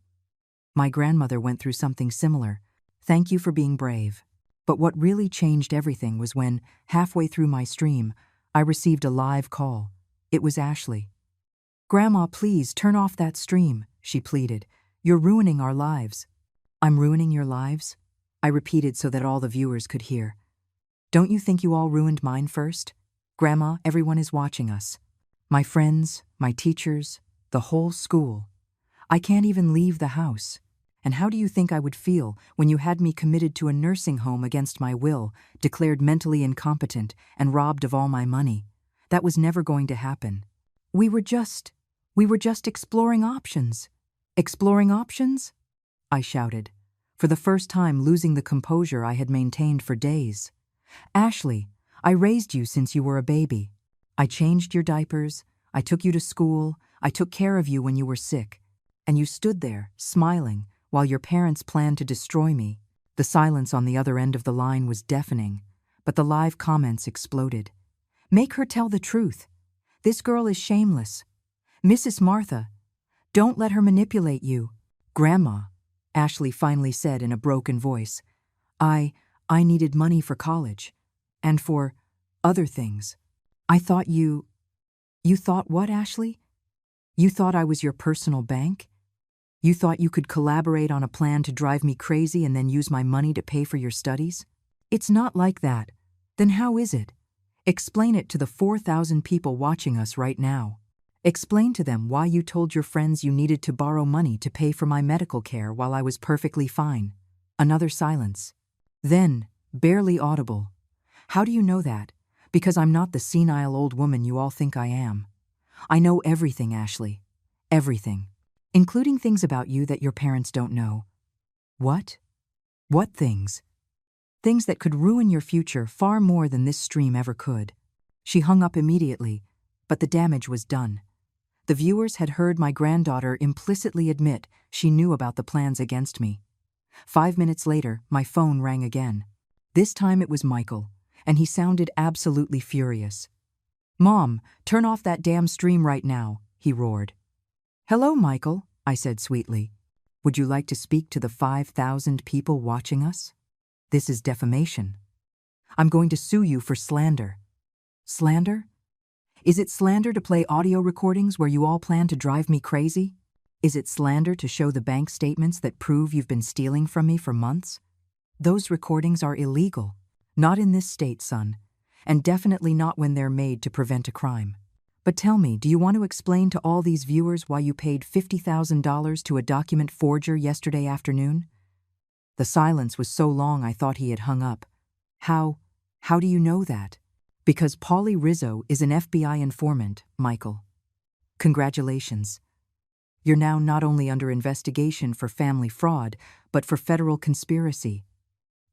My grandmother went through something similar. "Thank you for being brave." But what really changed everything was when, halfway through my stream, I received a live call. It was Ashley. "Grandma, please turn off that stream," she pleaded. "You're ruining our lives." "I'm ruining your lives?" I repeated so that all the viewers could hear. "Don't you think you all ruined mine first? Grandma, everyone is watching us. My friends, my teachers, the whole school. I can't even leave the house. And how do you think I would feel when you had me committed to a nursing home against my will, declared mentally incompetent, and robbed of all my money? That was never going to happen. We were just exploring options." "Exploring options?" I shouted, for the first time losing the composure I had maintained for days. "Ashley, I raised you since you were a baby. I changed your diapers, I took you to school, I took care of you when you were sick. And you stood there, smiling, while your parents planned to destroy me." The silence on the other end of the line was deafening, but the live comments exploded. "Make her tell the truth. This girl is shameless. Mrs. Martha, don't let her manipulate you." "Grandma," Ashley finally said in a broken voice, I needed money for college. And for other things. I thought you thought what, Ashley? You thought I was your personal bank? You thought you could collaborate on a plan to drive me crazy and then use my money to pay for your studies? It's not like that. Then how is it? Explain it to the 4,000 people watching us right now. Explain to them why you told your friends you needed to borrow money to pay for my medical care while I was perfectly fine." Another silence. Then, barely audible, "How do you know that? Because I'm not the senile old woman you all think I am. I know everything, Ashley. Everything. Including things about you that your parents don't know." "What? What things?" "Things that could ruin your future far more than this stream ever could." She hung up immediately, but the damage was done. The viewers had heard my granddaughter implicitly admit she knew about the plans against me. 5 minutes later, my phone rang again. This time it was Michael, and he sounded absolutely furious. "Mom, turn off that damn stream right now," he roared. "Hello, Michael," I said sweetly. "Would you like to speak to the 5,000 people watching us? This is defamation. I'm going to sue you for slander." "Slander? Is it slander to play audio recordings where you all plan to drive me crazy? Is it slander to show the bank statements that prove you've been stealing from me for months? Those recordings are illegal. Not in this state, son, and definitely not when they're made to prevent a crime. But tell me, do you want to explain to all these viewers why you paid $50,000 to a document forger yesterday afternoon?" The silence was so long I thought he had hung up. How do you know that?" "Because Paulie Rizzo is an FBI informant, Michael. Congratulations. You're now not only under investigation for family fraud, but for federal conspiracy.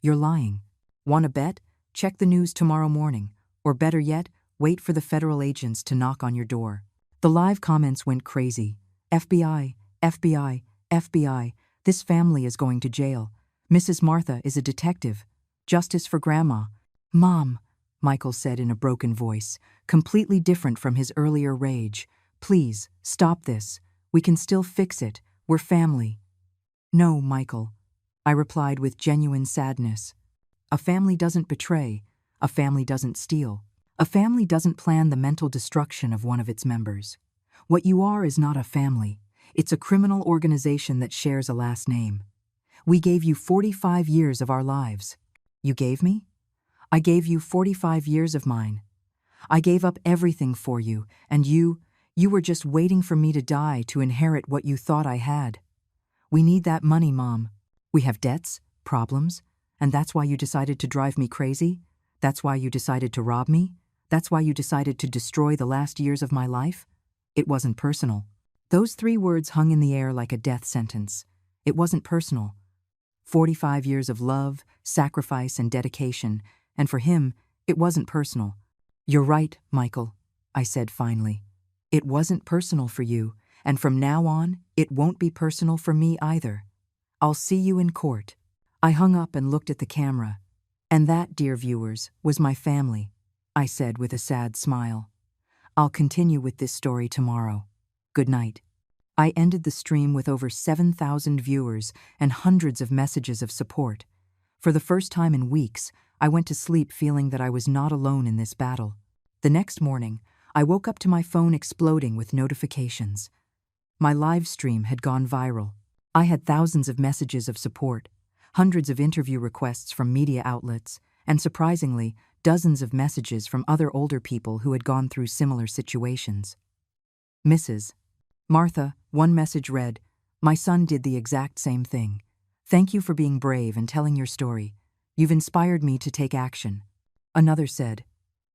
You're lying. Want to bet? Check the news tomorrow morning, or better yet, wait for the federal agents to knock on your door." The live comments went crazy. "FBI, FBI, FBI, this family is going to jail. Mrs. Martha is a detective. Justice for Grandma." "Mom," Michael said in a broken voice, completely different from his earlier rage, "please, stop this. We can still fix it. We're family." "No, Michael," I replied with genuine sadness. "A family doesn't betray. A family doesn't steal. A family doesn't plan the mental destruction of one of its members. What you are is not a family. It's a criminal organization that shares a last name. We gave you 45 years of our lives. You gave me? I gave you 45 years of mine. I gave up everything for you, and you were just waiting for me to die to inherit what you thought I had. We need that money, Mom. We have debts, problems, and that's why you decided to drive me crazy? That's why you decided to rob me? That's why you decided to destroy the last years of my life? It wasn't personal. Those 3 words hung in the air like a death sentence. It wasn't personal. 45 years of love, sacrifice, and dedication, and for him, it wasn't personal. You're right, Michael, I said finally. It wasn't personal for you, and from now on, it won't be personal for me either. I'll see you in court. I hung up and looked at the camera. And that, dear viewers, was my family, I said with a sad smile. I'll continue with this story tomorrow. Good night. I ended the stream with over 7,000 viewers and hundreds of messages of support. For the first time in weeks, I went to sleep feeling that I was not alone in this battle. The next morning, I woke up to my phone exploding with notifications. My live stream had gone viral. I had thousands of messages of support, hundreds of interview requests from media outlets, and surprisingly, dozens of messages from other older people who had gone through similar situations. Mrs. Martha, one message read, "My son did the exact same thing. Thank you for being brave and telling your story. You've inspired me to take action." Another said,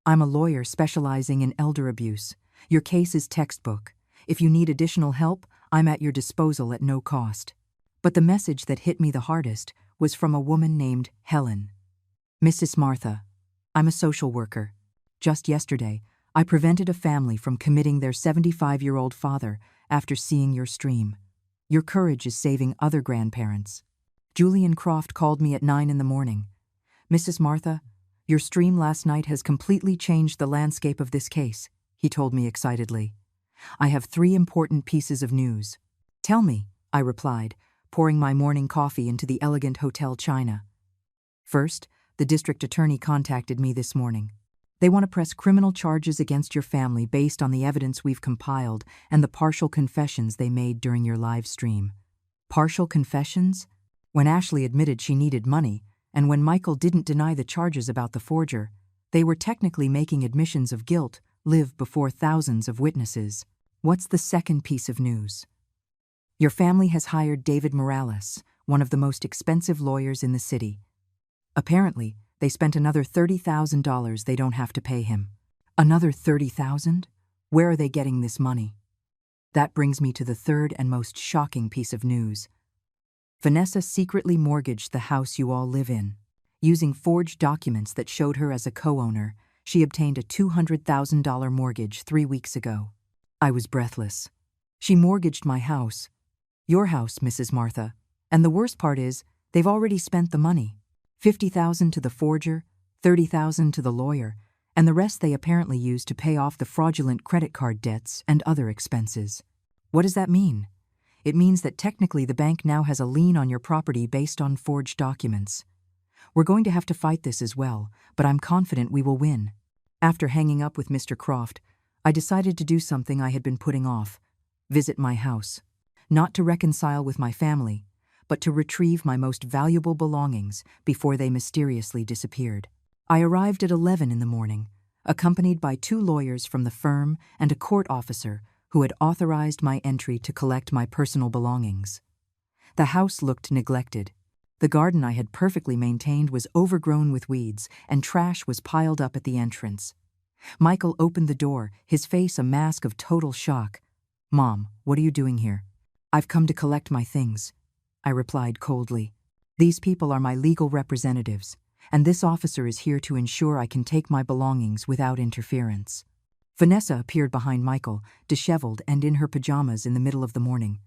"I'm a lawyer specializing in elder abuse. Your case is textbook. If you need additional help, I'm at your disposal at no cost." But the message that hit me the hardest was from a woman named Helen. "Mrs. Martha, I'm a social worker. Just yesterday, I prevented a family from committing their 75-year-old father after seeing your stream. Your courage is saving other grandparents. Julian Croft called me at 9 in the morning. Mrs. Martha, your stream last night has completely changed the landscape of this case," he told me excitedly. "I have 3 important pieces of news." "Tell me," I replied, pouring my morning coffee into the elegant hotel china. "First, the district attorney contacted me this morning. They want to press criminal charges against your family based on the evidence we've compiled and the partial confessions they made during your live stream." Partial confessions? When Ashley admitted she needed money, and when Michael didn't deny the charges about the forger, they were technically making admissions of guilt live before thousands of witnesses. What's the second piece of news? Your family has hired David Morales, one of the most expensive lawyers in the city. Apparently, they spent another $30,000 they don't have to pay him. Another $30,000? Where are they getting this money? That brings me to the third and most shocking piece of news. Vanessa secretly mortgaged the house you all live in. Using forged documents that showed her as a co-owner, she obtained a $200,000 mortgage 3 weeks ago. I was breathless. She mortgaged my house. Your house, Mrs. Martha. And the worst part is, they've already spent the money. $50,000 to the forger, $30,000 to the lawyer, and the rest they apparently used to pay off the fraudulent credit card debts and other expenses. What does that mean? It means that technically the bank now has a lien on your property based on forged documents. We're going to have to fight this as well, but I'm confident we will win. After hanging up with Mr. Croft, I decided to do something I had been putting off: visit my house. Not to reconcile with my family, but to retrieve my most valuable belongings before they mysteriously disappeared. I arrived at 11 in the morning, accompanied by 2 lawyers from the firm and a court officer who had authorized my entry to collect my personal belongings. The house looked neglected. The garden I had perfectly maintained was overgrown with weeds, and trash was piled up at the entrance. Michael opened the door, his face a mask of total shock. "Mom, what are you doing here?" "I've come to collect my things," I replied coldly. "These people are my legal representatives, and this officer is here to ensure I can take my belongings without interference." Vanessa appeared behind Michael, disheveled and in her pajamas in the middle of the morning.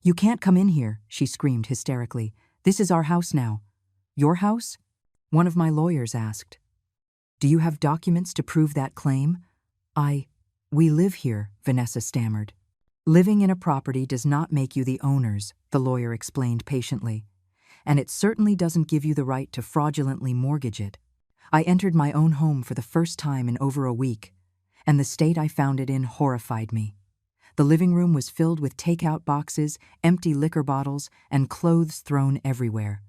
"You can't come in here," she screamed hysterically. "This is our house now." "Your house?" one of my lawyers asked. "Do you have documents to prove that claim?" We live here," Vanessa stammered. "Living in a property does not make you the owners," the lawyer explained patiently. "And it certainly doesn't give you the right to fraudulently mortgage it. I entered my own home for the first time in over a week, and the state I found it in horrified me. The living room was filled with takeout boxes, empty liquor bottles, and clothes thrown everywhere.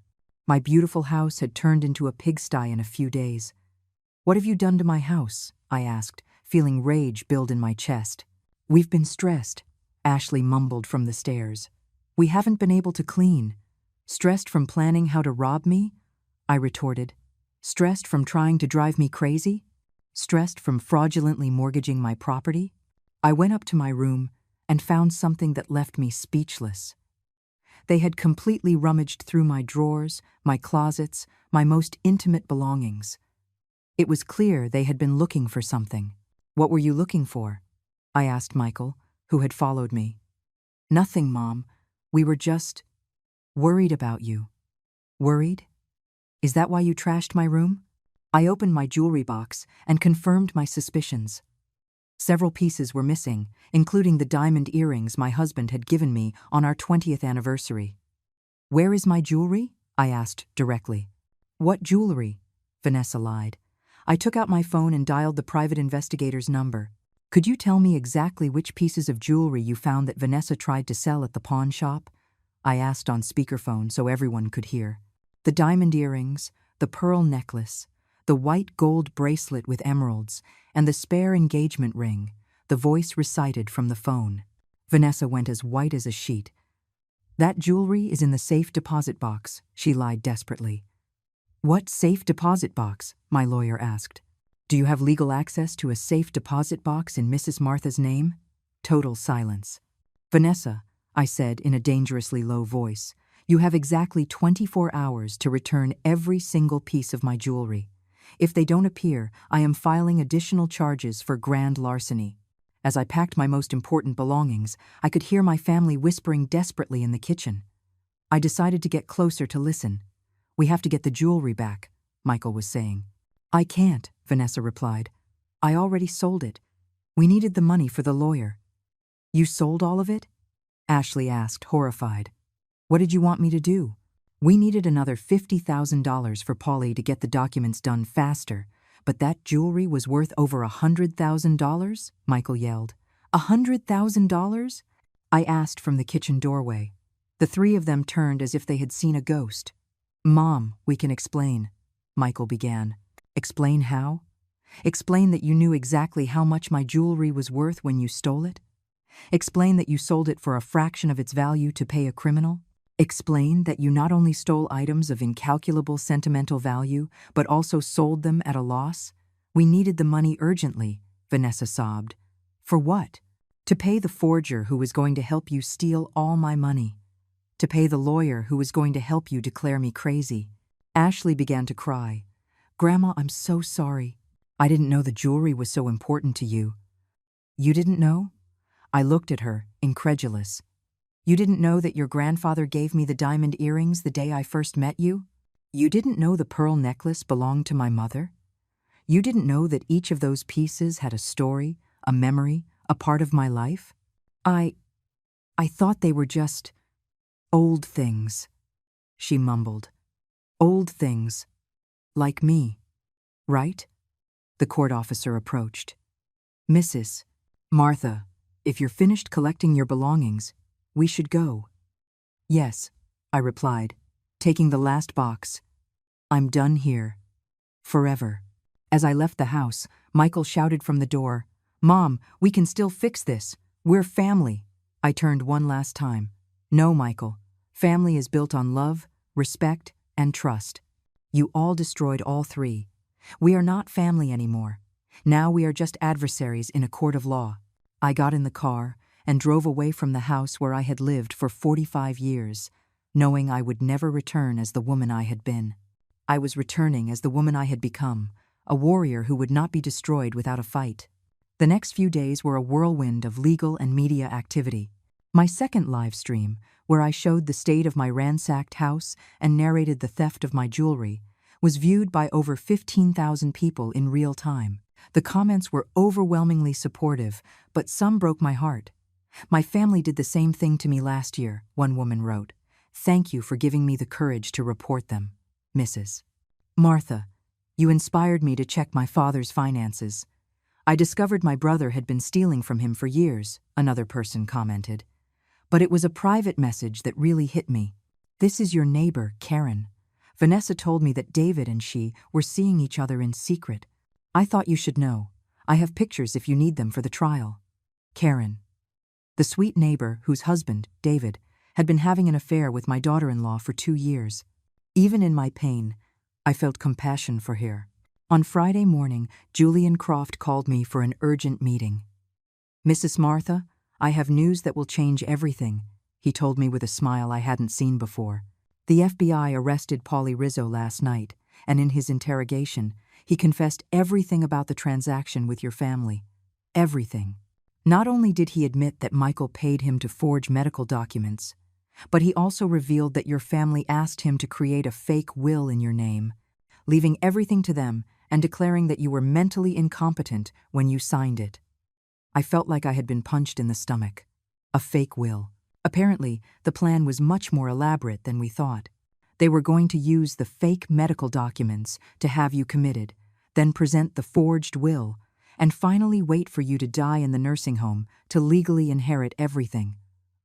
My beautiful house had turned into a pigsty in a few days. "What have you done to my house?" I asked, feeling rage build in my chest. "We've been stressed," Ashley mumbled from the stairs. "We haven't been able to clean." "Stressed from planning how to rob me?" I retorted. "Stressed from trying to drive me crazy? Stressed from fraudulently mortgaging my property?" I went up to my room and found something that left me speechless. They had completely rummaged through my drawers, my closets, my most intimate belongings. It was clear they had been looking for something. "What were you looking for?" I asked Michael, who had followed me. "Nothing, Mom. We were just worried about you." "Worried? Is that why you trashed my room?" I opened my jewelry box and confirmed my suspicions. Several pieces were missing, including the diamond earrings my husband had given me on our 20th anniversary. "Where is my jewelry?" I asked directly. "What jewelry?" Vanessa lied. I took out my phone and dialed the private investigator's number. "Could you tell me exactly which pieces of jewelry you found that Vanessa tried to sell at the pawn shop?" I asked on speakerphone so everyone could hear. "The diamond earrings, the pearl necklace, the white gold bracelet with emeralds, and the spare engagement ring," the voice recited from the phone. Vanessa went as white as a sheet. "That jewelry is in the safe deposit box," she lied desperately. "What safe deposit box?" my lawyer asked. "Do you have legal access to a safe deposit box in Mrs. Martha's name?" Total silence. "Vanessa," I said in a dangerously low voice, "you have exactly 24 hours to return every single piece of my jewelry. If they don't appear, I am filing additional charges for grand larceny." As I packed my most important belongings, I could hear my family whispering desperately in the kitchen. I decided to get closer to listen. "We have to get the jewelry back," Michael was saying. "I can't," Vanessa replied. "I already sold it. We needed the money for the lawyer." "You sold all of it?" Ashley asked, horrified. "What did you want me to do?" "We needed another $50,000 for Polly to get the documents done faster, but that jewelry was worth over $100,000, Michael yelled. $100,000? I asked from the kitchen doorway. The three of them turned as if they had seen a ghost. "Mom, we can explain," Michael began. "Explain how?" "Explain that you knew exactly how much my jewelry was worth when you stole it. Explain that you sold it for a fraction of its value to pay a criminal. Explain that you not only stole items of incalculable sentimental value, but also sold them at a loss. We needed the money urgently," Vanessa sobbed. "For what?" "To pay the forger who was going to help you steal all my money. To pay the lawyer who was going to help you declare me crazy." Ashley began to cry. "Grandma, I'm so sorry. I didn't know the jewelry was so important to you." "You didn't know?" I looked at her, incredulous. "You didn't know that your grandfather gave me the diamond earrings the day I first met you? You didn't know the pearl necklace belonged to my mother? You didn't know that each of those pieces had a story, a memory, a part of my life? I thought they were just old things," she mumbled. "Old things. Like me. Right?" The court officer approached. "Mrs. Martha, if you're finished collecting your belongings, we should go." "Yes," I replied, taking the last box. "I'm done here. Forever." As I left the house, Michael shouted from the door, "Mom, we can still fix this. We're family." I turned one last time. "No, Michael. Family is built on love, respect, and trust. You all destroyed all three. We are not family anymore. Now we are just adversaries in a court of law." I got in the car and drove away from the house where I had lived for 45 years, knowing I would never return as the woman I had been. I was returning as the woman I had become, a warrior who would not be destroyed without a fight. The next few days were a whirlwind of legal and media activity. My second live stream, where I showed the state of my ransacked house and narrated the theft of my jewelry, was viewed by over 15,000 people in real time. The comments were overwhelmingly supportive, but some broke my heart. "My family did the same thing to me last year," one woman wrote. "Thank you for giving me the courage to report them, Mrs. Martha. You inspired me to check my father's finances. I discovered my brother had been stealing from him for years, another person commented. But it was a private message that really hit me. This is your neighbor, Karen. Vanessa told me that David and she were seeing each other in secret. I thought you should know. I have pictures if you need them for the trial. Karen. The sweet neighbor whose husband, David, had been having an affair with my daughter-in-law for 2 years. Even in my pain, I felt compassion for her. On Friday morning, Julian Croft called me for an urgent meeting. Mrs. Martha, I have news that will change everything, he told me with a smile I hadn't seen before. The FBI arrested Paulie Rizzo last night, and in his interrogation, he confessed everything about the transaction with your family. Everything. Not only did he admit that Michael paid him to forge medical documents, but he also revealed that your family asked him to create a fake will in your name, leaving everything to them and declaring that you were mentally incompetent when you signed it. I felt like I had been punched in the stomach. A fake will. Apparently, the plan was much more elaborate than we thought. They were going to use the fake medical documents to have you committed, then present the forged will, and finally wait for you to die in the nursing home to legally inherit everything.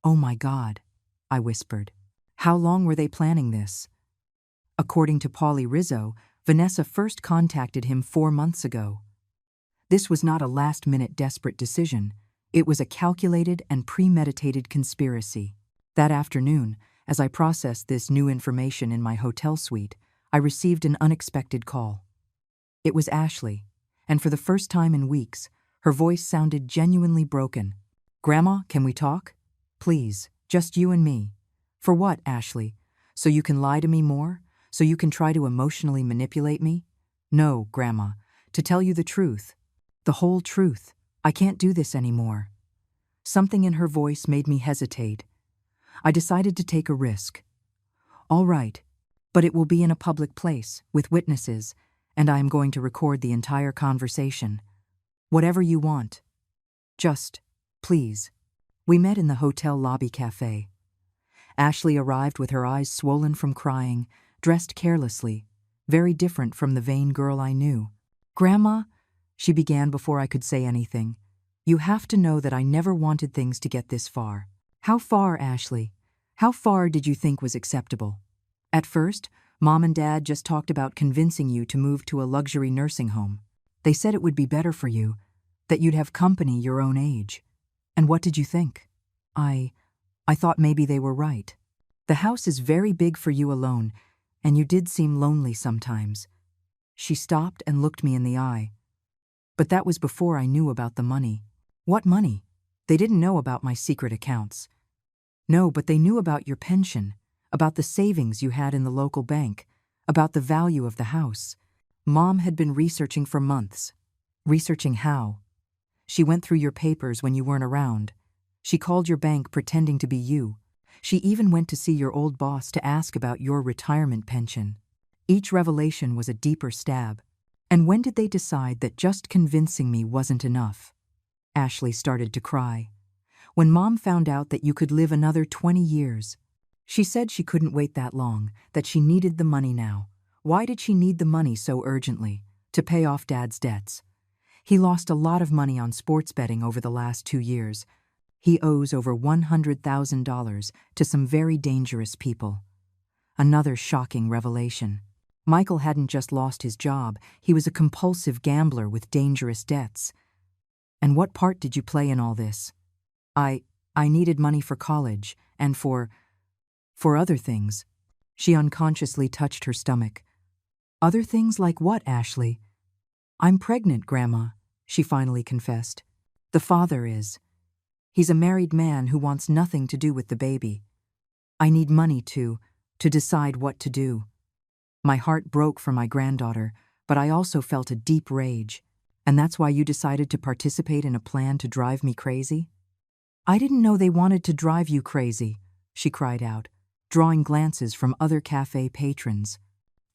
Oh my God, I whispered. How long were they planning this? According to Paulie Rizzo, Vanessa first contacted him 4 months ago. This was not a last-minute desperate decision. It was a calculated and premeditated conspiracy. That afternoon, as I processed this new information in my hotel suite, I received an unexpected call. It was Ashley, and for the first time in weeks, her voice sounded genuinely broken. "Grandma, can we talk? Please, just you and me." "For what, Ashley? So you can lie to me more? So you can try to emotionally manipulate me?" "No, Grandma, to tell you the truth. The whole truth. I can't do this anymore." Something in her voice made me hesitate. I decided to take a risk. "All right, but it will be in a public place, with witnesses, and I am going to record the entire conversation. Whatever you want. Just, please." We met in the hotel lobby cafe. Ashley arrived with her eyes swollen from crying, dressed carelessly, very different from the vain girl I knew. "Grandma," she began before I could say anything, "you have to know that I never wanted things to get this far." "How far, Ashley? How far did you think was acceptable?" "At first, Mom and Dad just talked about convincing you to move to a luxury nursing home. They said it would be better for you, that you'd have company your own age. And what did you think?" I thought maybe they were right. The house is very big for you alone, and you did seem lonely sometimes." She stopped and looked me in the eye. "But that was before I knew about the money." "What money?" "They didn't know about my secret accounts." "No, but they knew about your pension, about the savings you had in the local bank, about the value of the house. Mom had been researching for months." "Researching how?" "She went through your papers when you weren't around. She called your bank pretending to be you. She even went to see your old boss to ask about your retirement pension." Each revelation was a deeper stab. "And when did they decide that just convincing me wasn't enough?" Ashley started to cry. "When Mom found out that you could live another 20 years. She said she couldn't wait that long, that she needed the money now. Why did she need the money so urgently? To pay off Dad's debts. He lost a lot of money on sports betting over the last 2 years. He owes over $100,000 to some very dangerous people." Another shocking revelation. Michael hadn't just lost his job, he was a compulsive gambler with dangerous debts. "And what part did you play in all this?" I needed money for college, and for other things." She unconsciously touched her stomach. "Other things like what, Ashley?" "I'm pregnant, Grandma," she finally confessed. "The father is. He's a married man who wants nothing to do with the baby. I need money to decide what to do." My heart broke for my granddaughter, but I also felt a deep rage. "And that's why you decided to participate in a plan to drive me crazy?" "I didn't know they wanted to drive you crazy," she cried out, drawing glances from other cafe patrons.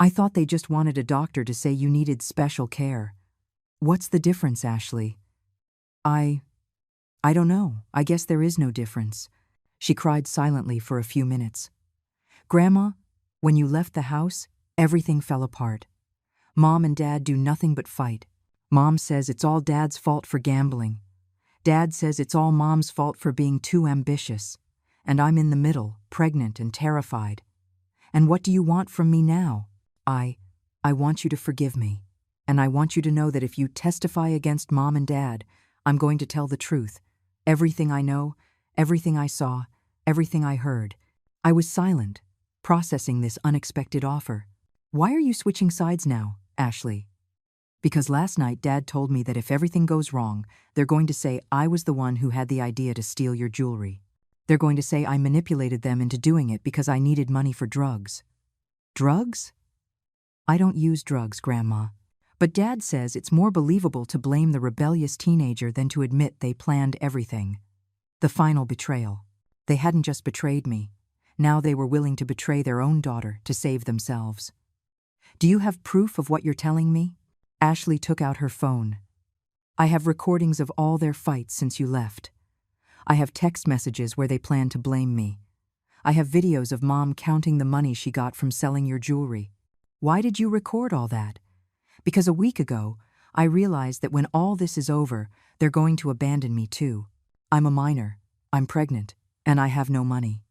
"I thought they just wanted a doctor to say you needed special care." "What's the difference, Ashley?" I don't know. I guess there is no difference." She cried silently for a few minutes. "Grandma, when you left the house, everything fell apart. Mom and Dad do nothing but fight. Mom says it's all Dad's fault for gambling. Dad says it's all Mom's fault for being too ambitious. And I'm in the middle, pregnant and terrified. And what do you want from me now? I want you to forgive me. And I want you to know that if you testify against Mom and Dad, I'm going to tell the truth. Everything I know, everything I saw, everything I heard. I was silent, processing this unexpected offer. Why are you switching sides now, Ashley? Because last night Dad told me that if everything goes wrong, they're going to say I was the one who had the idea to steal your jewelry. They're going to say I manipulated them into doing it because I needed money for drugs. Drugs? I don't use drugs, Grandma. But Dad says it's more believable to blame the rebellious teenager than to admit they planned everything. The final betrayal. They hadn't just betrayed me. Now they were willing to betray their own daughter to save themselves. Do you have proof of what you're telling me? Ashley took out her phone. I have recordings of all their fights since you left. I have text messages where they plan to blame me. I have videos of Mom counting the money she got from selling your jewelry. Why did you record all that? Because a week ago, I realized that when all this is over, they're going to abandon me too. I'm a minor, I'm pregnant, and I have no money.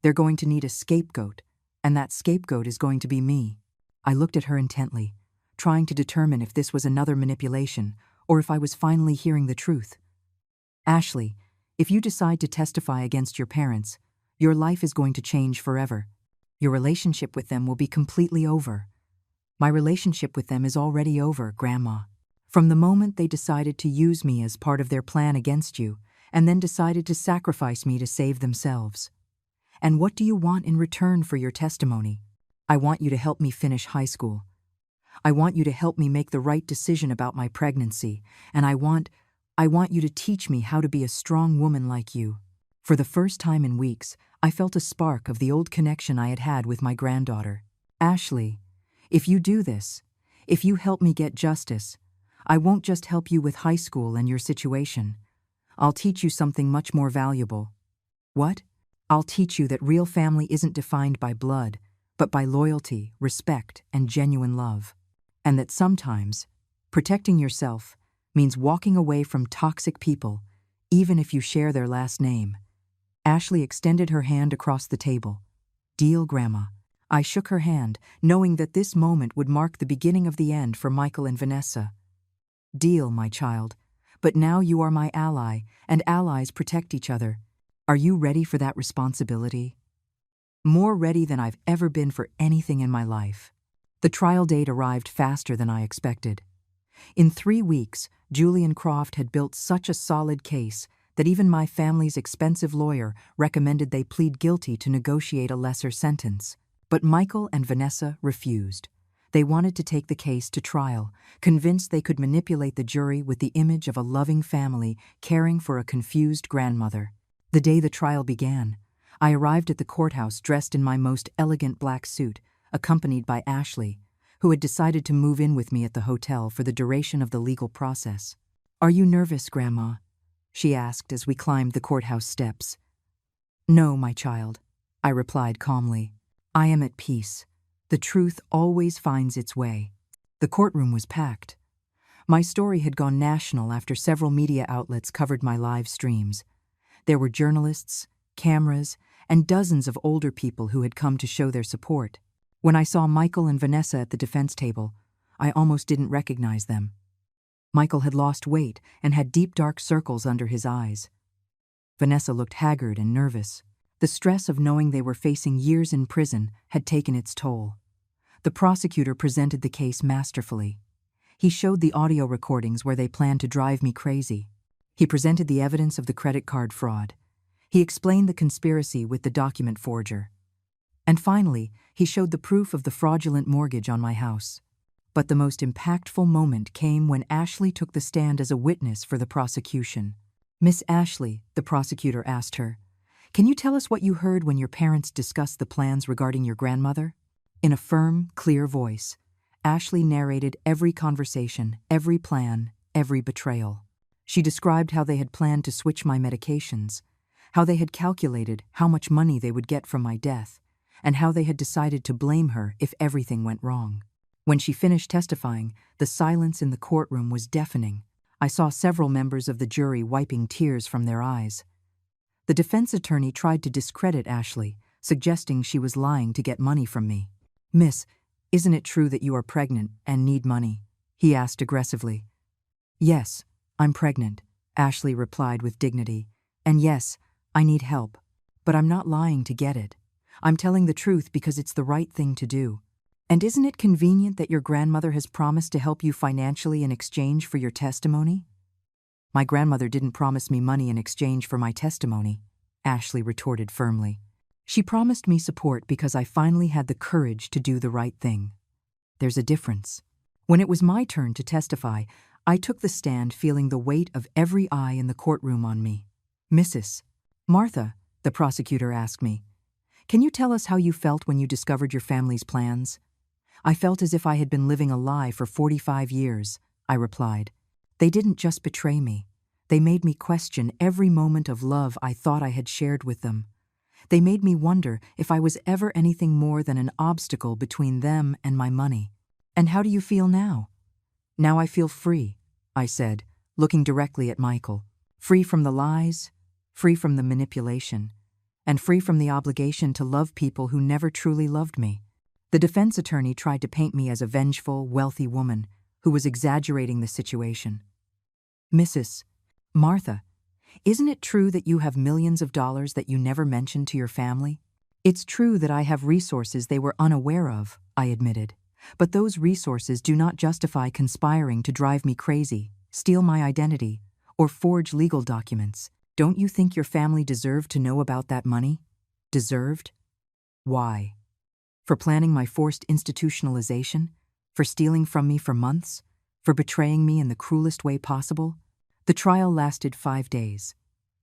They're going to need a scapegoat, and that scapegoat is going to be me. I looked at her intently, trying to determine if this was another manipulation or if I was finally hearing the truth. Ashley, if you decide to testify against your parents, your life is going to change forever. Your relationship with them will be completely over. My relationship with them is already over, Grandma. From the moment they decided to use me as part of their plan against you, and then decided to sacrifice me to save themselves. And what do you want in return for your testimony? I want you to help me finish high school. I want you to help me make the right decision about my pregnancy, and I want you to teach me how to be a strong woman like you. For the first time in weeks, I felt a spark of the old connection I had had with my granddaughter. Ashley, if you do this, if you help me get justice, I won't just help you with high school and your situation. I'll teach you something much more valuable. What? I'll teach you that real family isn't defined by blood, but by loyalty, respect, and genuine love. And that sometimes, protecting yourself means walking away from toxic people, even if you share their last name. Ashley extended her hand across the table. Deal, Grandma. I shook her hand, knowing that this moment would mark the beginning of the end for Michael and Vanessa. Deal, my child. But now you are my ally, and allies protect each other. Are you ready for that responsibility? More ready than I've ever been for anything in my life. The trial date arrived faster than I expected. In 3 weeks, Julian Croft had built such a solid case that even my family's expensive lawyer recommended they plead guilty to negotiate a lesser sentence. But Michael and Vanessa refused. They wanted to take the case to trial, convinced they could manipulate the jury with the image of a loving family caring for a confused grandmother. The day the trial began, I arrived at the courthouse dressed in my most elegant black suit, accompanied by Ashley, who had decided to move in with me at the hotel for the duration of the legal process. "Are you nervous, Grandma?" she asked as we climbed the courthouse steps. "No, my child," I replied calmly. "I am at peace. The truth always finds its way." The courtroom was packed. My story had gone national after several media outlets covered my live streams. There were journalists, cameras, and dozens of older people who had come to show their support. When I saw Michael and Vanessa at the defense table, I almost didn't recognize them. Michael had lost weight and had deep dark circles under his eyes. Vanessa looked haggard and nervous. The stress of knowing they were facing years in prison had taken its toll. The prosecutor presented the case masterfully. He showed the audio recordings where they planned to drive me crazy. He presented the evidence of the credit card fraud. He explained the conspiracy with the document forger. And finally, he showed the proof of the fraudulent mortgage on my house. But the most impactful moment came when Ashley took the stand as a witness for the prosecution. "Miss Ashley," the prosecutor asked her, "can you tell us what you heard when your parents discussed the plans regarding your grandmother?" In a firm, clear voice, Ashley narrated every conversation, every plan, every betrayal. She described how they had planned to switch my medications, how they had calculated how much money they would get from my death, and how they had decided to blame her if everything went wrong. When she finished testifying, the silence in the courtroom was deafening. I saw several members of the jury wiping tears from their eyes. The defense attorney tried to discredit Ashley, suggesting she was lying to get money from me. "Miss, isn't it true that you are pregnant and need money?" he asked aggressively. "Yes, I'm pregnant," Ashley replied with dignity. "And yes, I need help. But I'm not lying to get it. I'm telling the truth because it's the right thing to do. And isn't it convenient that your grandmother has promised to help you financially in exchange for your testimony?" "My grandmother didn't promise me money in exchange for my testimony," Ashley retorted firmly. "She promised me support because I finally had the courage to do the right thing. There's a difference." When it was my turn to testify, I took the stand feeling the weight of every eye in the courtroom on me. "Mrs. Martha," the prosecutor asked me, "can you tell us how you felt when you discovered your family's plans?" "I felt as if I had been living a lie for 45 years, I replied. "They didn't just betray me. They made me question every moment of love I thought I had shared with them. They made me wonder if I was ever anything more than an obstacle between them and my money." "And how do you feel now?" "Now I feel free," I said, looking directly at Michael. "Free from the lies, free from the manipulation, and free from the obligation to love people who never truly loved me." The defense attorney tried to paint me as a vengeful, wealthy woman who was exaggerating the situation. "Mrs. Martha, isn't it true that you have millions of dollars that you never mentioned to your family?" "It's true that I have resources they were unaware of," I admitted. "But those resources do not justify conspiring to drive me crazy, steal my identity, or forge legal documents. Don't you think your family deserved to know about that money?" "Deserved? Why? For planning my forced institutionalization? For stealing from me for months? For betraying me in the cruelest way possible?" The trial lasted 5 days.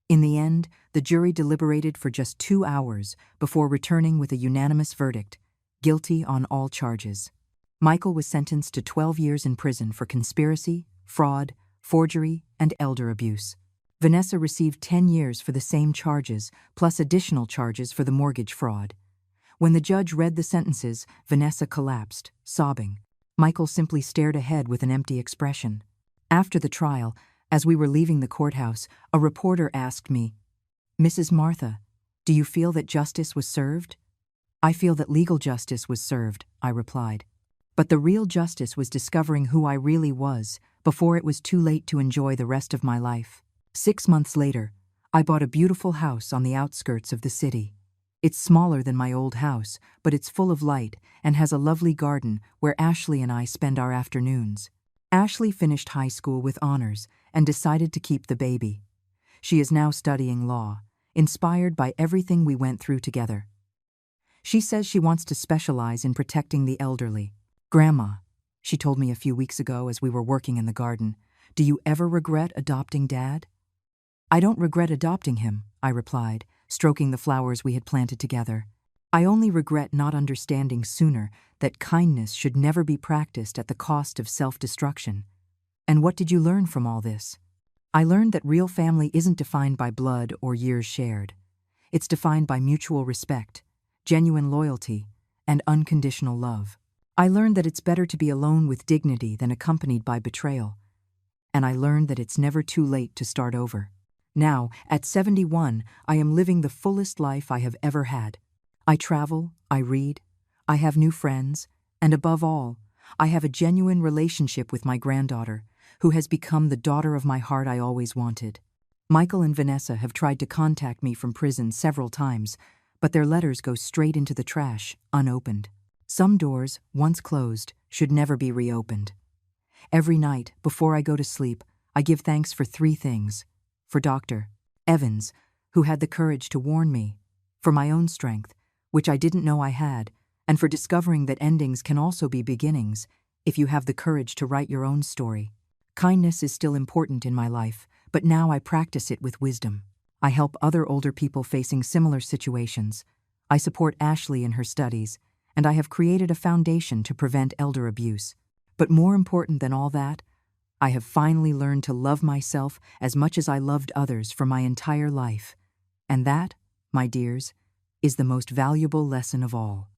In the end, the jury deliberated for just 2 hours before returning with a unanimous verdict: guilty on all charges. Michael was sentenced to 12 years in prison for conspiracy, fraud, forgery, and elder abuse. Vanessa received 10 years for the same charges, plus additional charges for the mortgage fraud. When the judge read the sentences, Vanessa collapsed, sobbing. Michael simply stared ahead with an empty expression. After the trial, as we were leaving the courthouse, a reporter asked me, "Mrs. Martha, do you feel that justice was served?" "I feel that legal justice was served," I replied. "But the real justice was discovering who I really was before it was too late to enjoy the rest of my life." 6 months later, I bought a beautiful house on the outskirts of the city. It's smaller than my old house, but it's full of light and has a lovely garden where Ashley and I spend our afternoons. Ashley finished high school with honors and decided to keep the baby. She is now studying law, inspired by everything we went through together. She says she wants to specialize in protecting the elderly. "Grandma," she told me a few weeks ago as we were working in the garden, "do you ever regret adopting Dad?" "I don't regret adopting him," I replied, stroking the flowers we had planted together. "I only regret not understanding sooner that kindness should never be practiced at the cost of self-destruction." "And what did you learn from all this?" "I learned that real family isn't defined by blood or years shared. It's defined by mutual respect, genuine loyalty, and unconditional love. I learned that it's better to be alone with dignity than accompanied by betrayal. And I learned that it's never too late to start over. Now, at 71, I am living the fullest life I have ever had. I travel, I read, I have new friends, and above all, I have a genuine relationship with my granddaughter, who has become the daughter of my heart I always wanted." Michael and Vanessa have tried to contact me from prison several times, but their letters go straight into the trash, unopened. Some doors, once closed, should never be reopened. Every night, before I go to sleep, I give thanks for 3 things. For Dr. Evans, who had the courage to warn me, for my own strength, which I didn't know I had, and for discovering that endings can also be beginnings if you have the courage to write your own story. Kindness is still important in my life, but now I practice it with wisdom. I help other older people facing similar situations. I support Ashley in her studies, and I have created a foundation to prevent elder abuse. But more important than all that, I have finally learned to love myself as much as I loved others for my entire life. And that, my dears, is the most valuable lesson of all.